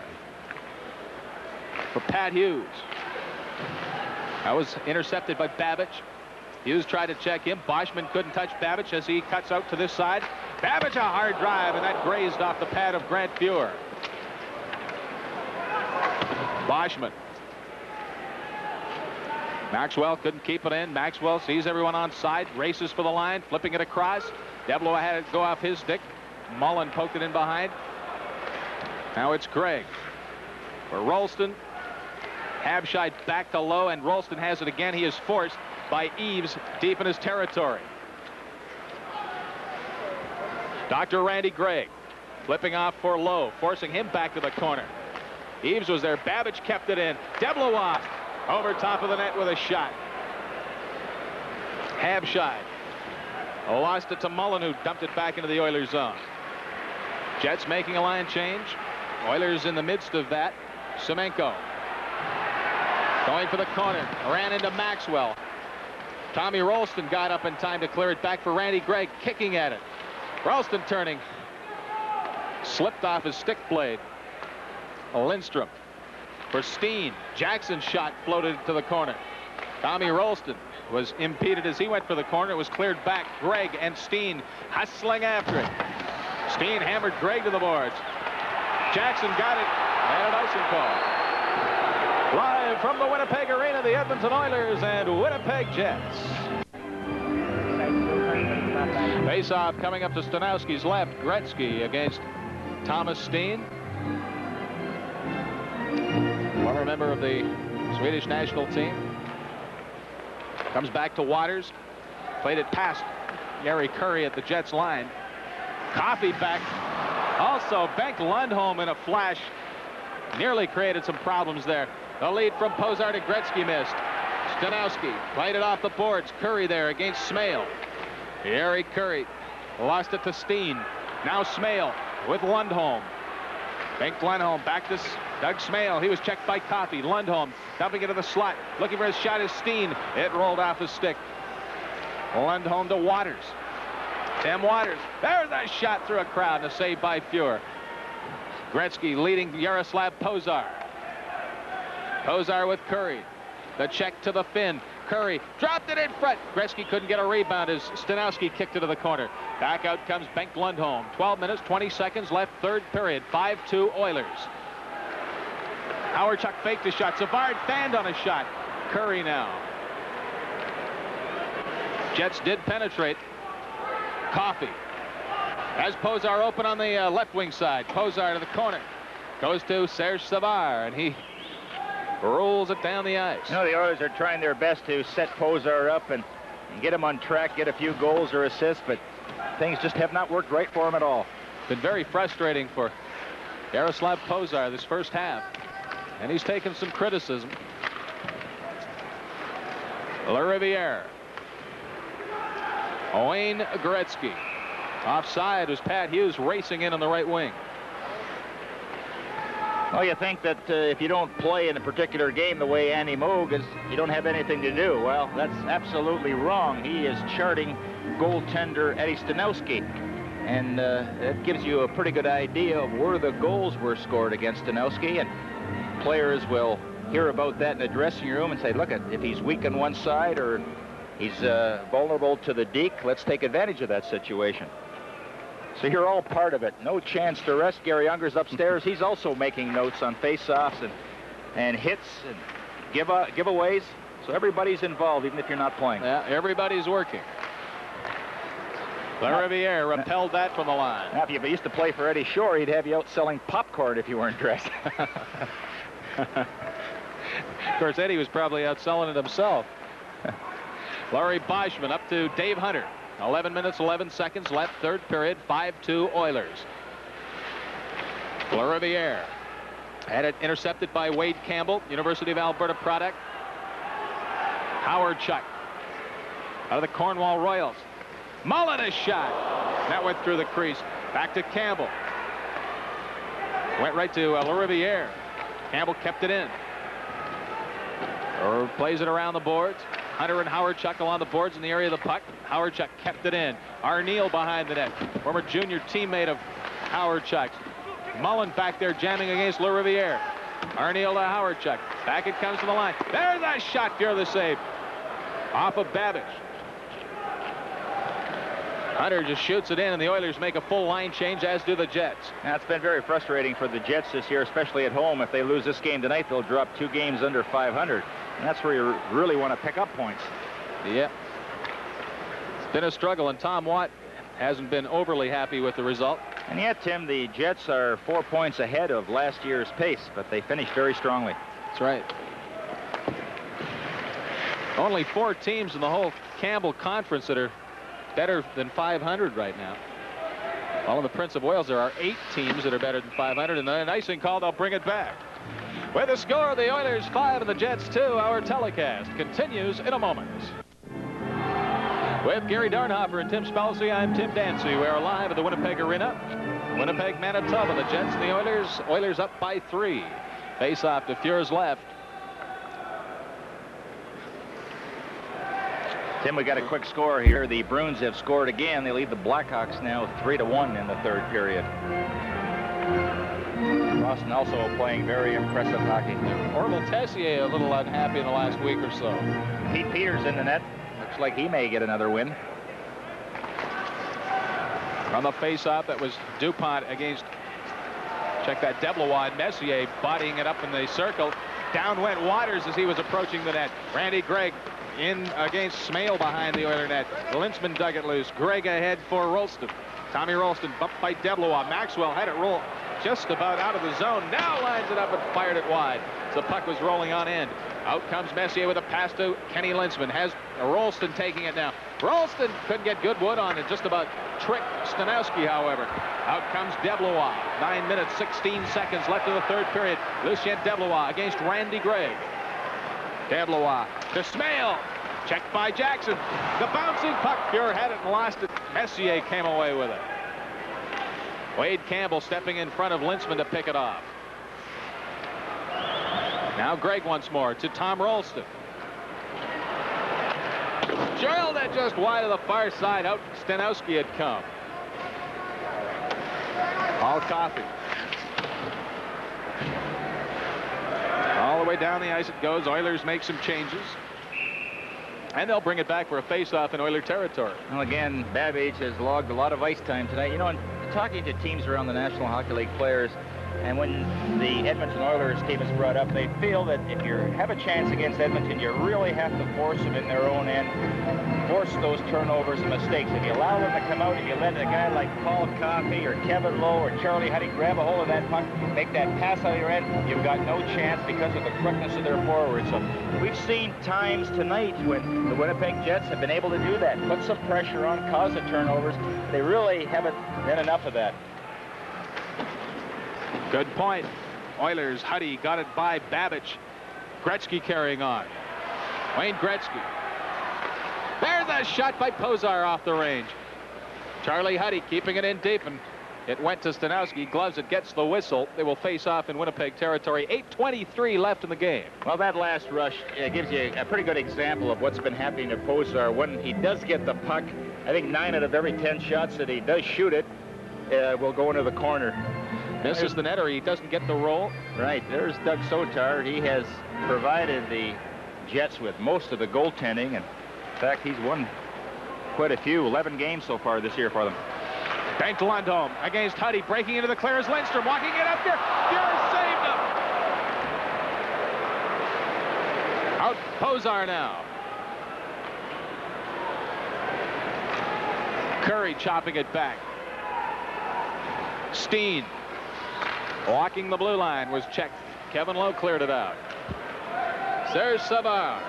for Pat Hughes. That was intercepted by Babbage. Hughes tried to check him. Boschman couldn't touch Babbage as he cuts out to this side. Babbage, a hard drive, and that grazed off the pad of Grant Fuhr. Boschman. Maxwell couldn't keep it in. Maxwell sees everyone on side, races for the line, flipping it across. DeBlois had it go off his stick. Mullen poked it in behind. Now it's Gregg for Rolston. Habscheid back to Lowe, and Rolston has it again. He is forced by Eaves deep in his territory. Dr. Randy Gregg flipping off for Lowe, forcing him back to the corner. Eaves was there. Babbage kept it in. DeBlois over top of the net with a shot. Habscheid Lost it to Mullen, who dumped it back into the Oilers zone. Jets making a line change. Oilers in the midst of that. Semenko going for the corner. Ran into Maxwell. Tommy Rolston got up in time to clear it back for Randy Gregg, kicking at it. Rolston turning. Slipped off his stick blade. Lindstrom for Steen. Jackson's shot floated to the corner. Tommy Rolston was impeded as he went for the corner. It was cleared back. Gregg and Steen hustling after it. Steen hammered Gregg to the boards. Jackson got it, and an icing call. Live from the Winnipeg Arena, the Edmonton Oilers and Winnipeg Jets. Face-off coming up to Stanowski's left. Gretzky against Thomas Steen. Former member of the Swedish national team. Comes back to Waters. Played it past Gary Curry at the Jets line. Coffey back. Also, Bengt Lundholm in a flash. Nearly created some problems there. The lead from Posar to Gretzky missed. Stanowski played it off the boards. Curry there against Smale. Gary Curry lost it to Steen. Now Smale with Lundholm. Bengt Lundholm back to Doug Smale. He was checked by Coffey. Lundholm dumping it to the slot. Looking for his shot is Steen. It rolled off his stick. Lundholm to Waters. Tim Waters. There's a shot through a crowd and a save by Fuhr. Gretzky leading Yaroslav Posar. Posar with Curry. The check to the Finn. Curry dropped it in front. Gretzky couldn't get a rebound as Stanowski kicked it to the corner. Back out comes Bengt Lundholm. 12 minutes, 20 seconds left, third period. 5-2 Oilers. Howard Chuck faked a shot. Savard fanned on a shot. Curry now. Jets did penetrate. Coffey has Posar open on the left wing side. Posar to the corner. Goes to Serge Savard, and he rolls it down the ice. You know, the Oilers are trying their best to set Posar up and get him on track, get a few goals or assists, but things just have not worked right for him at all. Been very frustrating for Yaroslav Posar this first half, and he's taken some criticism. LaRiviere. Wayne Gretzky. Offside was Pat Hughes racing in on the right wing. Well, you think that if you don't play in a particular game the way Andy Moog is, you don't have anything to do. Well, that's absolutely wrong. He is charting goaltender Eddie Stanowski. And that gives you a pretty good idea of where the goals were scored against Stanowski. And players will hear about that in the dressing room and say, look, if he's weak on one side or he's vulnerable to the deke, let's take advantage of that situation. So you're all part of it. No chance to rest. Gary Unger's upstairs. He's also making notes on face-offs and hits and giveaways. So everybody's involved, even if you're not playing. Yeah, everybody's working. LaRiviere repelled that from the line. Now, if you used to play for Eddie Shore, he'd have you out selling popcorn if you weren't dressed. Of course, Eddie was probably out selling it himself. Larry Boschman up to Dave Hunter. 11 minutes, 11 seconds left, third period, 5-2 Oilers. LaRiviere had it intercepted by Wade Campbell, University of Alberta product. Howard Chuck out of the Cornwall Royals. Mullen a shot. That went through the crease. Back to Campbell. Went right to LaRiviere. Campbell kept it in. Or plays it around the boards. Hunter and Howard Chuck along the boards in the area of the puck. Howard Chuck kept it in. Arneal behind the net. Former junior teammate of Howard Chuck. Mullen back there jamming against LaRiviere. Arneal to Howard Chuck. Back it comes to the line. There's that shot. Fear the save. Off of Babish. Hunter just shoots it in, and the Oilers make a full line change, as do the Jets. Now, it's been very frustrating for the Jets this year, especially at home. If they lose this game tonight, they'll drop 2 games under 500. And that's where you really want to pick up points. Yeah. It's been a struggle, and Tom Watt hasn't been overly happy with the result. And yet, Tim, the Jets are 4 points ahead of last year's pace, but they finished very strongly. That's right. Only 4 teams in the whole Campbell Conference that are better than 500 right now. Well, in the Prince of Wales, there are 8 teams that are better than 500, and then an icing call, they'll bring it back. With the score, the Oilers 5 and the Jets 2. Our telecast continues in a moment. With Gary Darnhofer and Tim Spalsey, I'm Tim Dancy. We are live at the Winnipeg Arena. Winnipeg, Manitoba, the Jets and the Oilers. Oilers up by 3. Face off to Fuhr's left. Tim, we got a quick score here. The Bruins have scored again. They lead the Blackhawks now 3-1 in the third period. Boston also playing very impressive hockey. Orville Tessier a little unhappy in the last week or so. Pete Peters in the net. Looks like he may get another win. On the face-off, that was DuPont against, check that, Deblois, and Messier bodying it up in the circle. Down went Waters as he was approaching the net. Randy Gregg in against Smale behind the Oiler net. Lintzman dug it loose. Gregg ahead for Rolston. Tommy Rolston bumped by Deblois. Maxwell had it roll just about out of the zone. Now lines it up and fired it wide. The puck was rolling on end. Out comes Messier with a pass to Kenny Lintzman. Has Rolston taking it now. Rolston couldn't get good wood on it. Just about tricked Stanowski, however. Out comes Deblois. 9 minutes, 16 seconds left in the third period. Lucien Deblois against Randy Gregg. Deblois to Smale. Checked by Jackson. The bouncing puck. Fuhr had it and lost it. Messier came away with it. Wade Campbell stepping in front of Lintzman to pick it off. Now Gregg once more to Tom Rolston. Drilled it just wide of the far side. Out Stanowski had come. All Coffey. All the way down the ice it goes. Oilers make some changes. And they'll bring it back for a face-off in Oiler territory. Well, again, Babbage has logged a lot of ice time tonight. You know, in talking to teams around the National Hockey League players, and when the Edmonton Oilers team is brought up, they feel that if you have a chance against Edmonton, you really have to force them in their own end, force those turnovers and mistakes. If you allow them to come out, if you let a guy like Paul Coffey or Kevin Lowe or Charlie Huddy grab a hold of that puck, make that pass out of your end, you've got no chance because of the quickness of their forwards. So we've seen times tonight when the Winnipeg Jets have been able to do that, put some pressure on, cause the turnovers. They really haven't done enough of that. Good point. Oilers, Huddy got it by Babbage. Gretzky carrying on. Wayne Gretzky. There's a shot by Pozar off the range. Charlie Huddy keeping it in deep, and it went to Stanowski. Gloves it, gets the whistle. They will face off in Winnipeg territory. 8:23 left in the game. Well, that last rush gives you a pretty good example of what's been happening to Pozar. When he does get the puck, I think 9 out of every 10 shots that he does shoot it will go into the corner. Misses the net, or he doesn't get the roll. Right, there's Doug Sotar. He has provided the Jets with most of the goaltending, and in fact, he's won quite a few, 11 games so far this year for them. Bengt Lundholm against Huddy, breaking into the clearance. Lindstrom walking it up there. Fuhr saved him. Out Pozar now. Curry chopping it back. Steen walking the blue line was checked. Kevin Lowe cleared it out. Serge Savard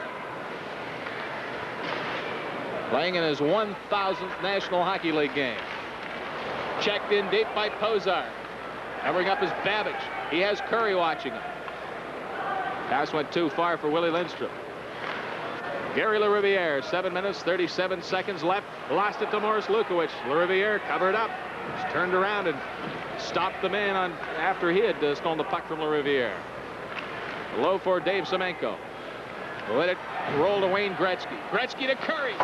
playing in his 1,000th National Hockey League game. Checked in deep by Pozar. Covering up his Babbage. He has Curry watching him. Pass went too far for Willie Lindstrom. Gary LaRiviere, 7 minutes, 37 seconds left. Lost it to Morris Lukowicz. LaRiviere covered up. Just turned around and stopped the man on after he had stolen the puck from LaRiviere. Low for Dave Semenko. Let it roll to Wayne Gretzky. Gretzky to Curry.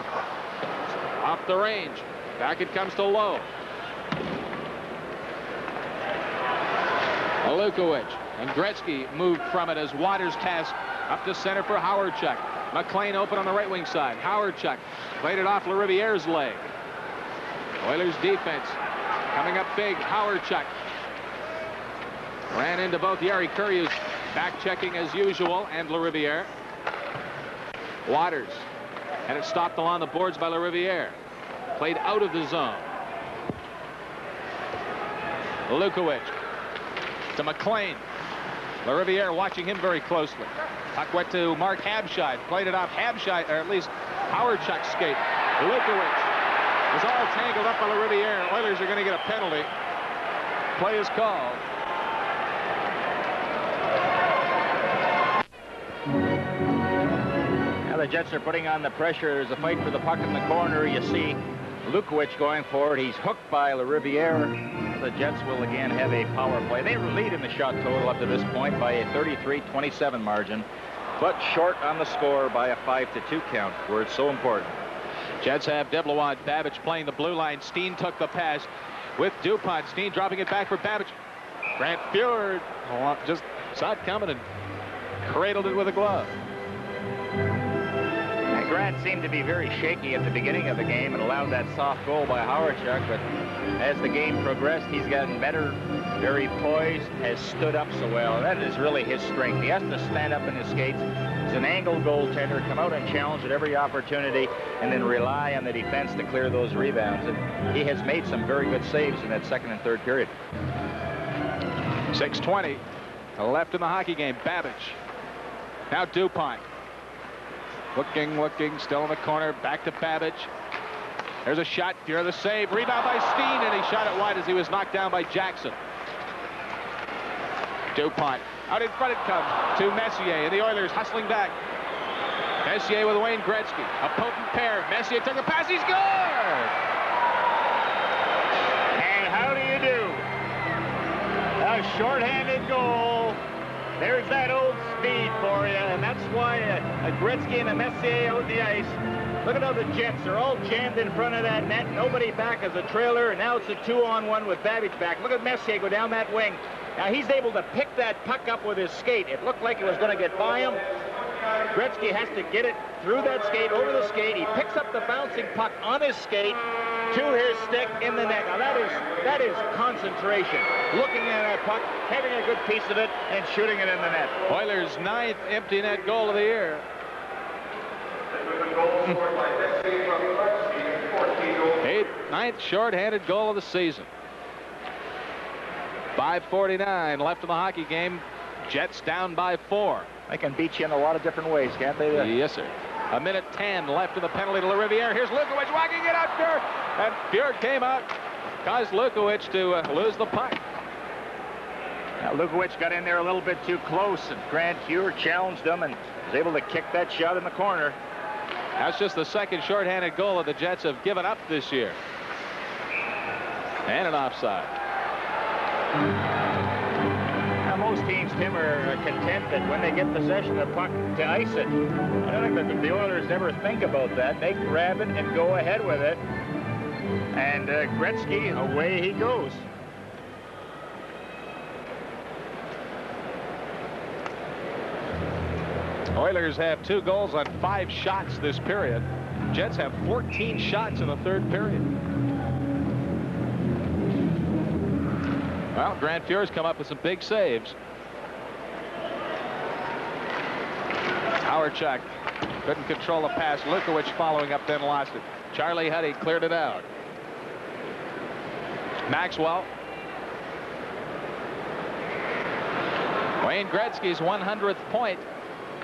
Off the range. Back it comes to Lowe. Lukowicz and Gretzky moved from it as Waters task up to center for Howardchuk. McLean open on the right wing side. Howardchuk played it off LaRiviere's leg. Oilers defense coming up big. Howardchuk ran into both Yari Curry, who's back checking as usual, and LaRiviere. Waters and it stopped along the boards by LaRiviere. Played out of the zone. Lukowicz to McLean. LaRiviere watching him very closely. Puck went to Mark Habscheid. Played it off Habscheid, or at least Howardchuk's skate. Lukowicz was all tangled up by LaRiviere. Oilers are going to get a penalty. Play is called. The Jets are putting on the pressure. There's a fight for the puck in the corner. You see Lukowicz going forward. He's hooked by LaRiviere. The Jets will again have a power play. They lead in the shot total up to this point by a 33-27 margin, but short on the score by a 5-2 count, where it's so important. Jets have Deblois and Babbage playing the blue line. Steen took the pass with DuPont. Steen dropping it back for Babbage. Grant Fuhr just saw it coming and cradled it with a glove. And Grant seemed to be very shaky at the beginning of the game and allowed that soft goal by Howardchuk, but as the game progressed, he's gotten better, very poised, has stood up so well. That is really his strength. He has to stand up in his skates. He's an angled goaltender, come out and challenge at every opportunity, and then rely on the defense to clear those rebounds. And he has made some very good saves in that second and third period. 6:20 left in the hockey game. Babbage. Now DuPont. Looking, still in the corner. Back to Babbage. There's a shot. Here the save. Rebound by Steen, and he shot it wide as he was knocked down by Jackson. DuPont. Out in front it comes to Messier, and the Oilers hustling back. Messier with Wayne Gretzky. A potent pair. Messier took the pass. He scored! And how do you do? A shorthanded goal. There's that old speed for you, and that's why a Gretzky and a Messier out the ice. Look at how the Jets are all jammed in front of that net. Nobody back as a trailer, and now it's a 2-on-1 with Babbage back. Look at Messier go down that wing. Now he's able to pick that puck up with his skate. It looked like it was going to get by him. Gretzky has to get it through that skate, over the skate. He picks up the bouncing puck on his skate to his stick in the net. Now that is concentration. Looking at that puck, having a good piece of it, and shooting it in the net. Oilers' 9th empty net goal of the year. 9th short-handed goal of the season. 5:49 left in the hockey game. Jets down by 4. They can beat you in a lot of different ways, can't they? Yes, sir. 1:10 left in the penalty to LaRiviere. Here's Lukowicz walking it out Fuhr. And Fuhr came out, caused Lukowicz to lose the puck. Now, Lukowicz got in there a little bit too close, and Grant Fuhr challenged him and was able to kick that shot in the corner. That's just the second shorthanded goal that the Jets have given up this year. And an offside. Now, most teams, Tim, are content that when they get possession of the puck to ice it. I don't think that the Oilers ever think about that. They grab it and go ahead with it. And Gretzky, away he goes. Oilers have 2 goals on 5 shots this period. Jets have 14 shots in the third period. Well, Grant Fuhr's come up with some big saves. Howardchuk couldn't control the pass. Lukowicz following up, then lost it. Charlie Huddy cleared it out. Maxwell. Wayne Gretzky's 100th point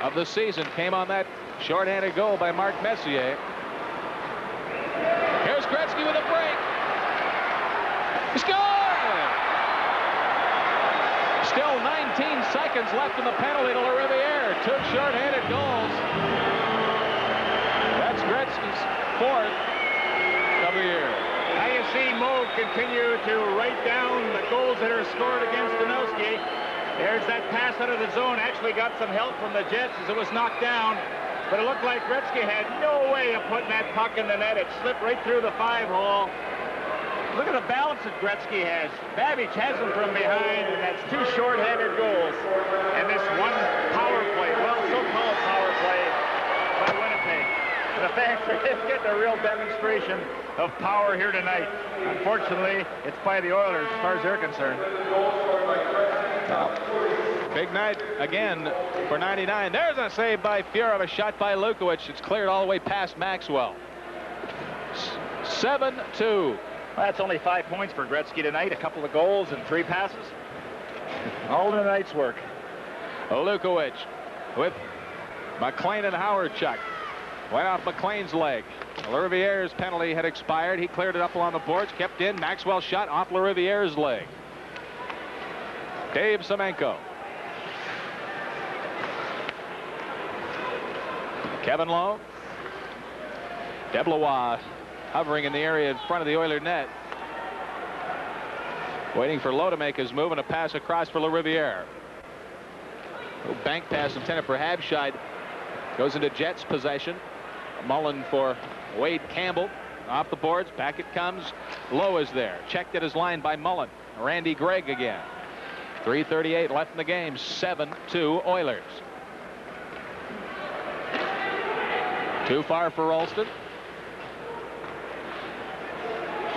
of the season came on that shorthanded goal by Mark Messier. Here's Gretzky with a break. He scored! Still 19 seconds left in the penalty to LaRiviere. 2 shorthanded goals. That's Gretzky's 4th of the year. Now you see Moog continue to write down the goals that are scored against Danowski. There's that pass out of the zone. Actually got some help from the Jets as it was knocked down. But it looked like Gretzky had no way of putting that puck in the net. It slipped right through the 5-hole. Look at the balance that Gretzky has. Babbage has him from behind, and that's 2 shorthanded goals. And this one power play, well, so-called power play by Winnipeg. The fans are getting a real demonstration of power here tonight. Unfortunately, it's by the Oilers as far as they're concerned. Big night again for 99. There's a save by Fuhr of a shot by Lukowicz. It's cleared all the way past Maxwell. 7-2. Well, that's only 5 points for Gretzky tonight. A couple of goals and 3 passes. All the night's work. Lukowicz with McLean and Howardchuk. Went off McLean's leg. LaRiviere's penalty had expired. He cleared it up along the boards, kept in. Maxwell shot off LaRiviere's leg. Dave Semenko. Kevin Lowe. DeBlois hovering in the area in front of the Oiler net. Waiting for Lowe to make his move, and a pass across for LaRiviere. Bank pass intended for Habscheid. Goes into Jets possession. Mullen for Wade Campbell. Off the boards. Back it comes. Lowe is there. Checked at his line by Mullen. Randy Gregg again. 3:38 left in the game. 7-2 Oilers. Too far for Ralston.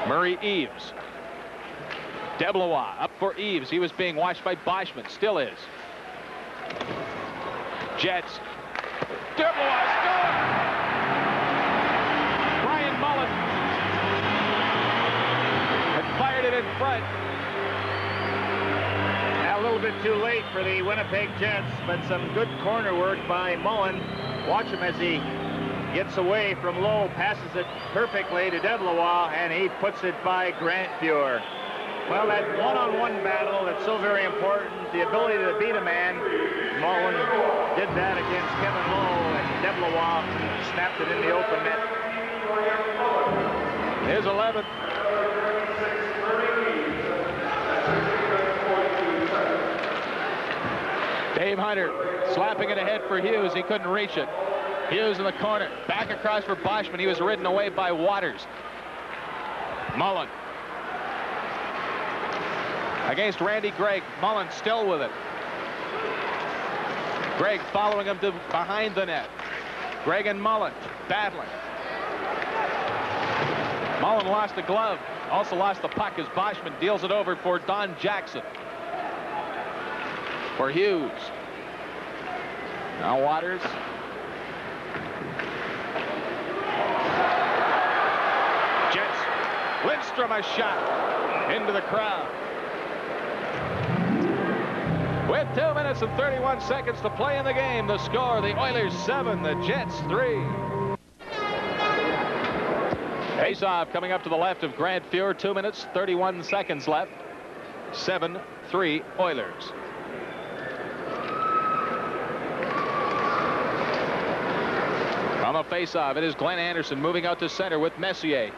Murray Eaves. DeBlois up for Eaves. He was being watched by Boschman. Still is. Jets. DeBlois scored! Brian Mullen had fired it in front. Now a little bit too late for the Winnipeg Jets, but some good corner work by Mullen. Watch him as he gets away from Lowe, passes it perfectly to DeBlois, and he puts it by Grant Fuhr. Well, that one-on-one battle that's so very important, the ability to beat a man. Mullen did that against Kevin Lowe, and DeBlois snapped it in the open net. His 11th. Dave Hunter slapping it ahead for Hughes. He couldn't reach it. Hughes in the corner. Back across for Boschman. He was ridden away by Waters. Mullen. Against Randy Gregg. Mullen still with it. Gregg following him to behind the net. Gregg and Mullen battling. Mullen lost the glove. Also lost the puck as Boschman deals it over for Don Jackson. For Hughes. Now Waters. Jets. Lindstrom a shot into the crowd. With 2 minutes and 31 seconds to play in the game, the score, the Oilers 7, the Jets 3. Face-off coming up to the left of Grant Fuhr. 2 minutes, 31 seconds left. 7-3 Oilers. On the face-off, it is Glenn Anderson moving out to center with Messier.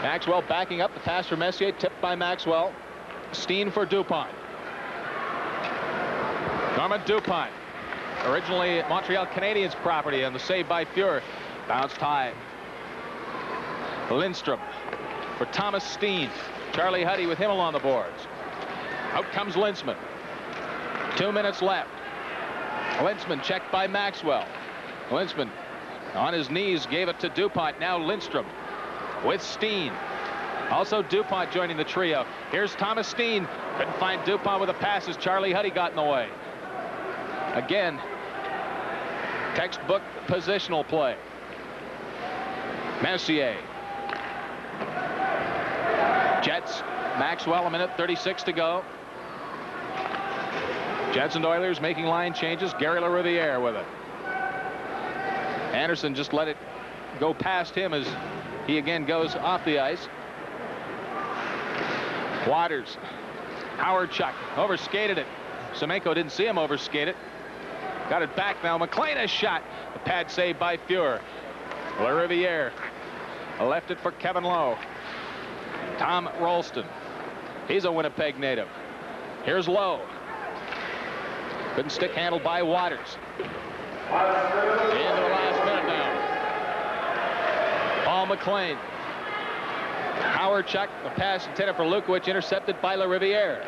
Maxwell backing up. The pass for Messier, tipped by Maxwell. Steen for Dupont. Norman Dupont, originally Montreal Canadiens property, and the save by Fuhr. Bounced high. Lindstrom for Thomas Steen. Charlie Huddy with him along the boards. Out comes Linzman. 2 minutes left. Linzman checked by Maxwell. Linzman on his knees gave it to Dupont. Now Lindstrom with Steen. Also Dupont joining the trio. Here's Thomas Steen. Couldn't find Dupont with the passes. Charlie Huddy got in the way. Again, textbook positional play. Messier. Jets. Maxwell, 1:36 to go. Jets and Oilers making line changes. Gary LaRiviere with it. Anderson just let it go past him as he again goes off the ice. Waters. Howard Chuck overskated it. Semenko didn't see him overskate it. Got it back now. McLean a shot. The pad save by Fuhr. LaRiviere left it for Kevin Lowe. Tom Ralston. He's a Winnipeg native. Here's Lowe. Couldn't stick handled by Waters. Into the last minute now. Paul McLean. Howard Chuck. The pass intended for Lukowicz, intercepted by LaRiviere.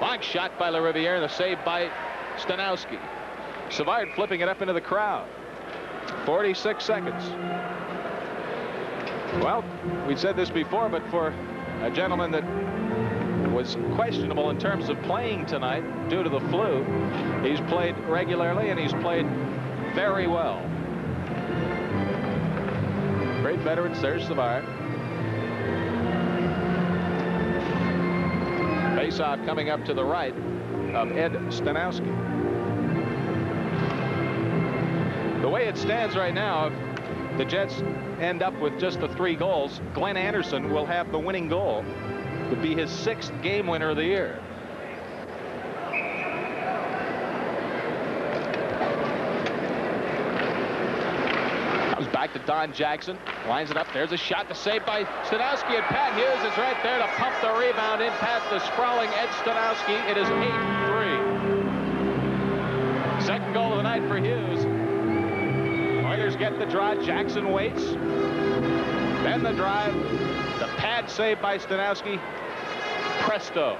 Long shot by LaRiviere. The save by Stanowski. Savard flipping it up into the crowd. 46 seconds. Well, we said this before, but for a gentleman that was questionable in terms of playing tonight due to the flu, he's played regularly and he's played very well. Great veteran Serge Savard. Face-off coming up to the right of Ed Stanowski. The way it stands right now, if the Jets end up with just the 3 goals, Glenn Anderson will have the winning goal. It would be his 6th game winner of the year. to Don Jackson. Lines it up. There's a shot to save by Stanowski, and Pat Hughes is right there to pump the rebound in past the sprawling Ed Stanowski. It is 8-3. Second goal of the night for Hughes. Oilers get the draw. Jackson waits. Then the drive. The pad save by Stanowski. Presto.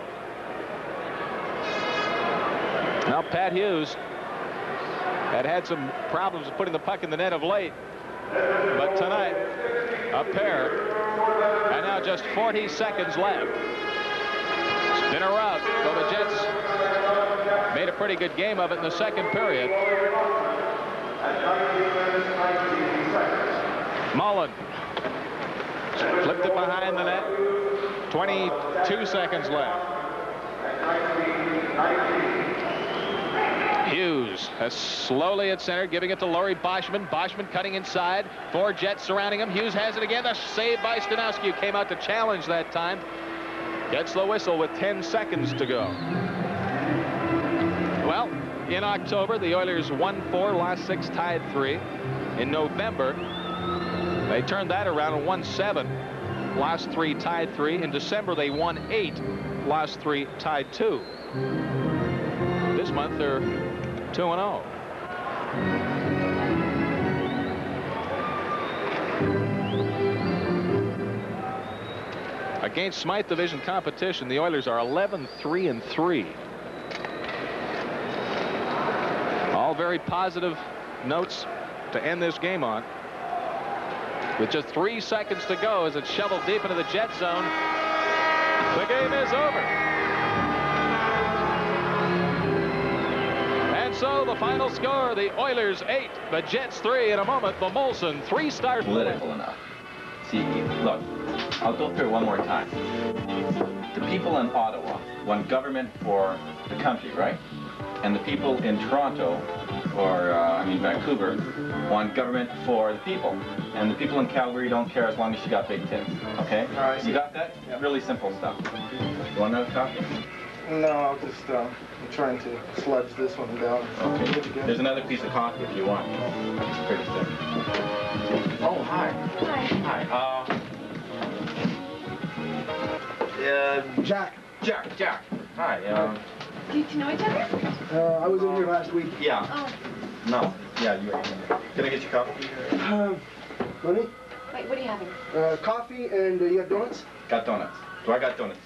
Now Pat Hughes had some problems with putting the puck in the net of late. But tonight, a pair. And now just 40 seconds left. Spinner out. So the Jets made a pretty good game of it in the second period. Mullen flipped it behind the net. 22 seconds left. Hughes has slowly at center, giving it to Laurie Boschman. Boschman cutting inside. 4 Jets surrounding him. Hughes has it again. A save by Stanowski, who came out to challenge that time. Gets the whistle with 10 seconds to go. Well, in October, the Oilers won 4, lost 6, tied 3. In November, they turned that around and won 7, lost 3, tied 3. In December, they won 8, lost 3, tied 2. This month, they're 2-0. Against Smythe Division competition, the Oilers are 11-3-3. All very positive notes to end this game on. With just 3 seconds to go as it's shoveled deep into the Jet zone. The game is over. And so the final score, the Oilers 8, the Jets 3. In a moment, the Molson 3-star. Political enough. See, look, I'll go through it one more time. The people in Ottawa want government for the country, right? And the people in Toronto, or Vancouver, want government for the people. And the people in Calgary don't care as long as you got big tits, okay? All right. You got that? Yep. Really simple stuff. You want another coffee? No, I'll just, I'm trying to sludge this one down. Okay. What'd you get? There's another piece of coffee if you want. It's pretty thick. Oh, hi. Hi. Hi. Jack. Jack. Hi. Do you know each other? I was in here last week. Yeah. Oh. No. Yeah, you are. Can I get you coffee? Money? Wait, what are you having? Coffee and you got donuts? Got donuts. Do I got donuts?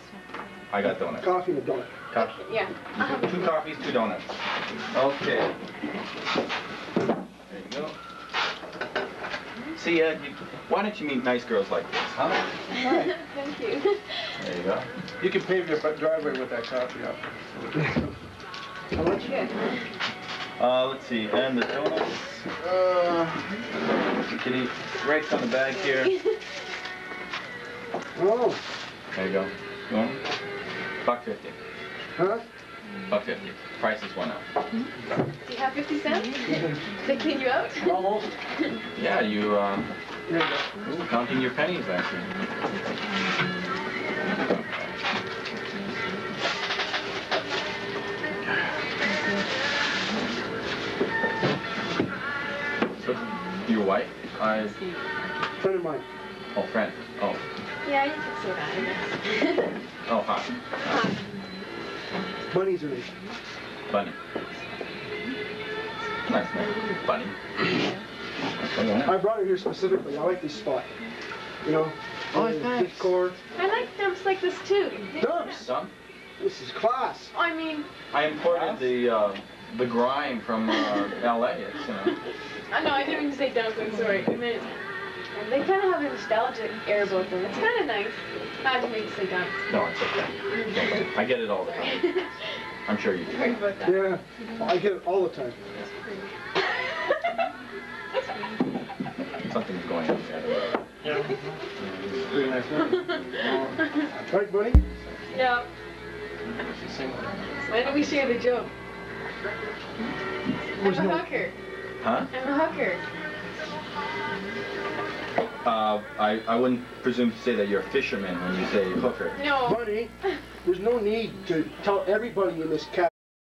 I got donuts. Coffee and a donut. Coffee. Yeah. I'll have 2 coffees, 2 donuts. Okay. There you go. See, why don't you meet nice girls like this, huh? Thank you. There you go. You can pave your driveway with that coffee up. How much? Good. Let's see, and the donuts. Kitty, right on the bag here. Oh. There you go. You want 'em? $1.50. Huh? $1.50. Prices went up. Do you have 50 cents? They clean you out? Almost. Yeah, you, Here you go. counting your pennies, actually. So, your wife? Friend of mine. Oh, friend. Oh. Yeah, you can say that, I guess. Oh, hi. Hi. Bunny's her name. Bunny. Nice name. Bunny. I brought her here specifically. I like this spot. You know? Thanks. Discord. I like dumps like this too. Dumps. Done? This is class. I mean, I imported the grime from LA. It's, I know, I didn't mean to say dumps, I'm sorry. I meant, and they kind of have a nostalgic air about them. It's kind of nice. I didn't mean to say dumps. no, it's okay. I get it all the time. I'm sure you do. Sorry about that. Yeah. I get it all the time. Something's going on there. Yeah. Pretty nice, huh? Right, Bunny? Yeah. Why don't we share the joke? I'm a hooker. Huh? I'm a hooker. I wouldn't presume to say that you're a fisherman when you say hooker. No. Bunny, there's no need to tell everybody in this cabin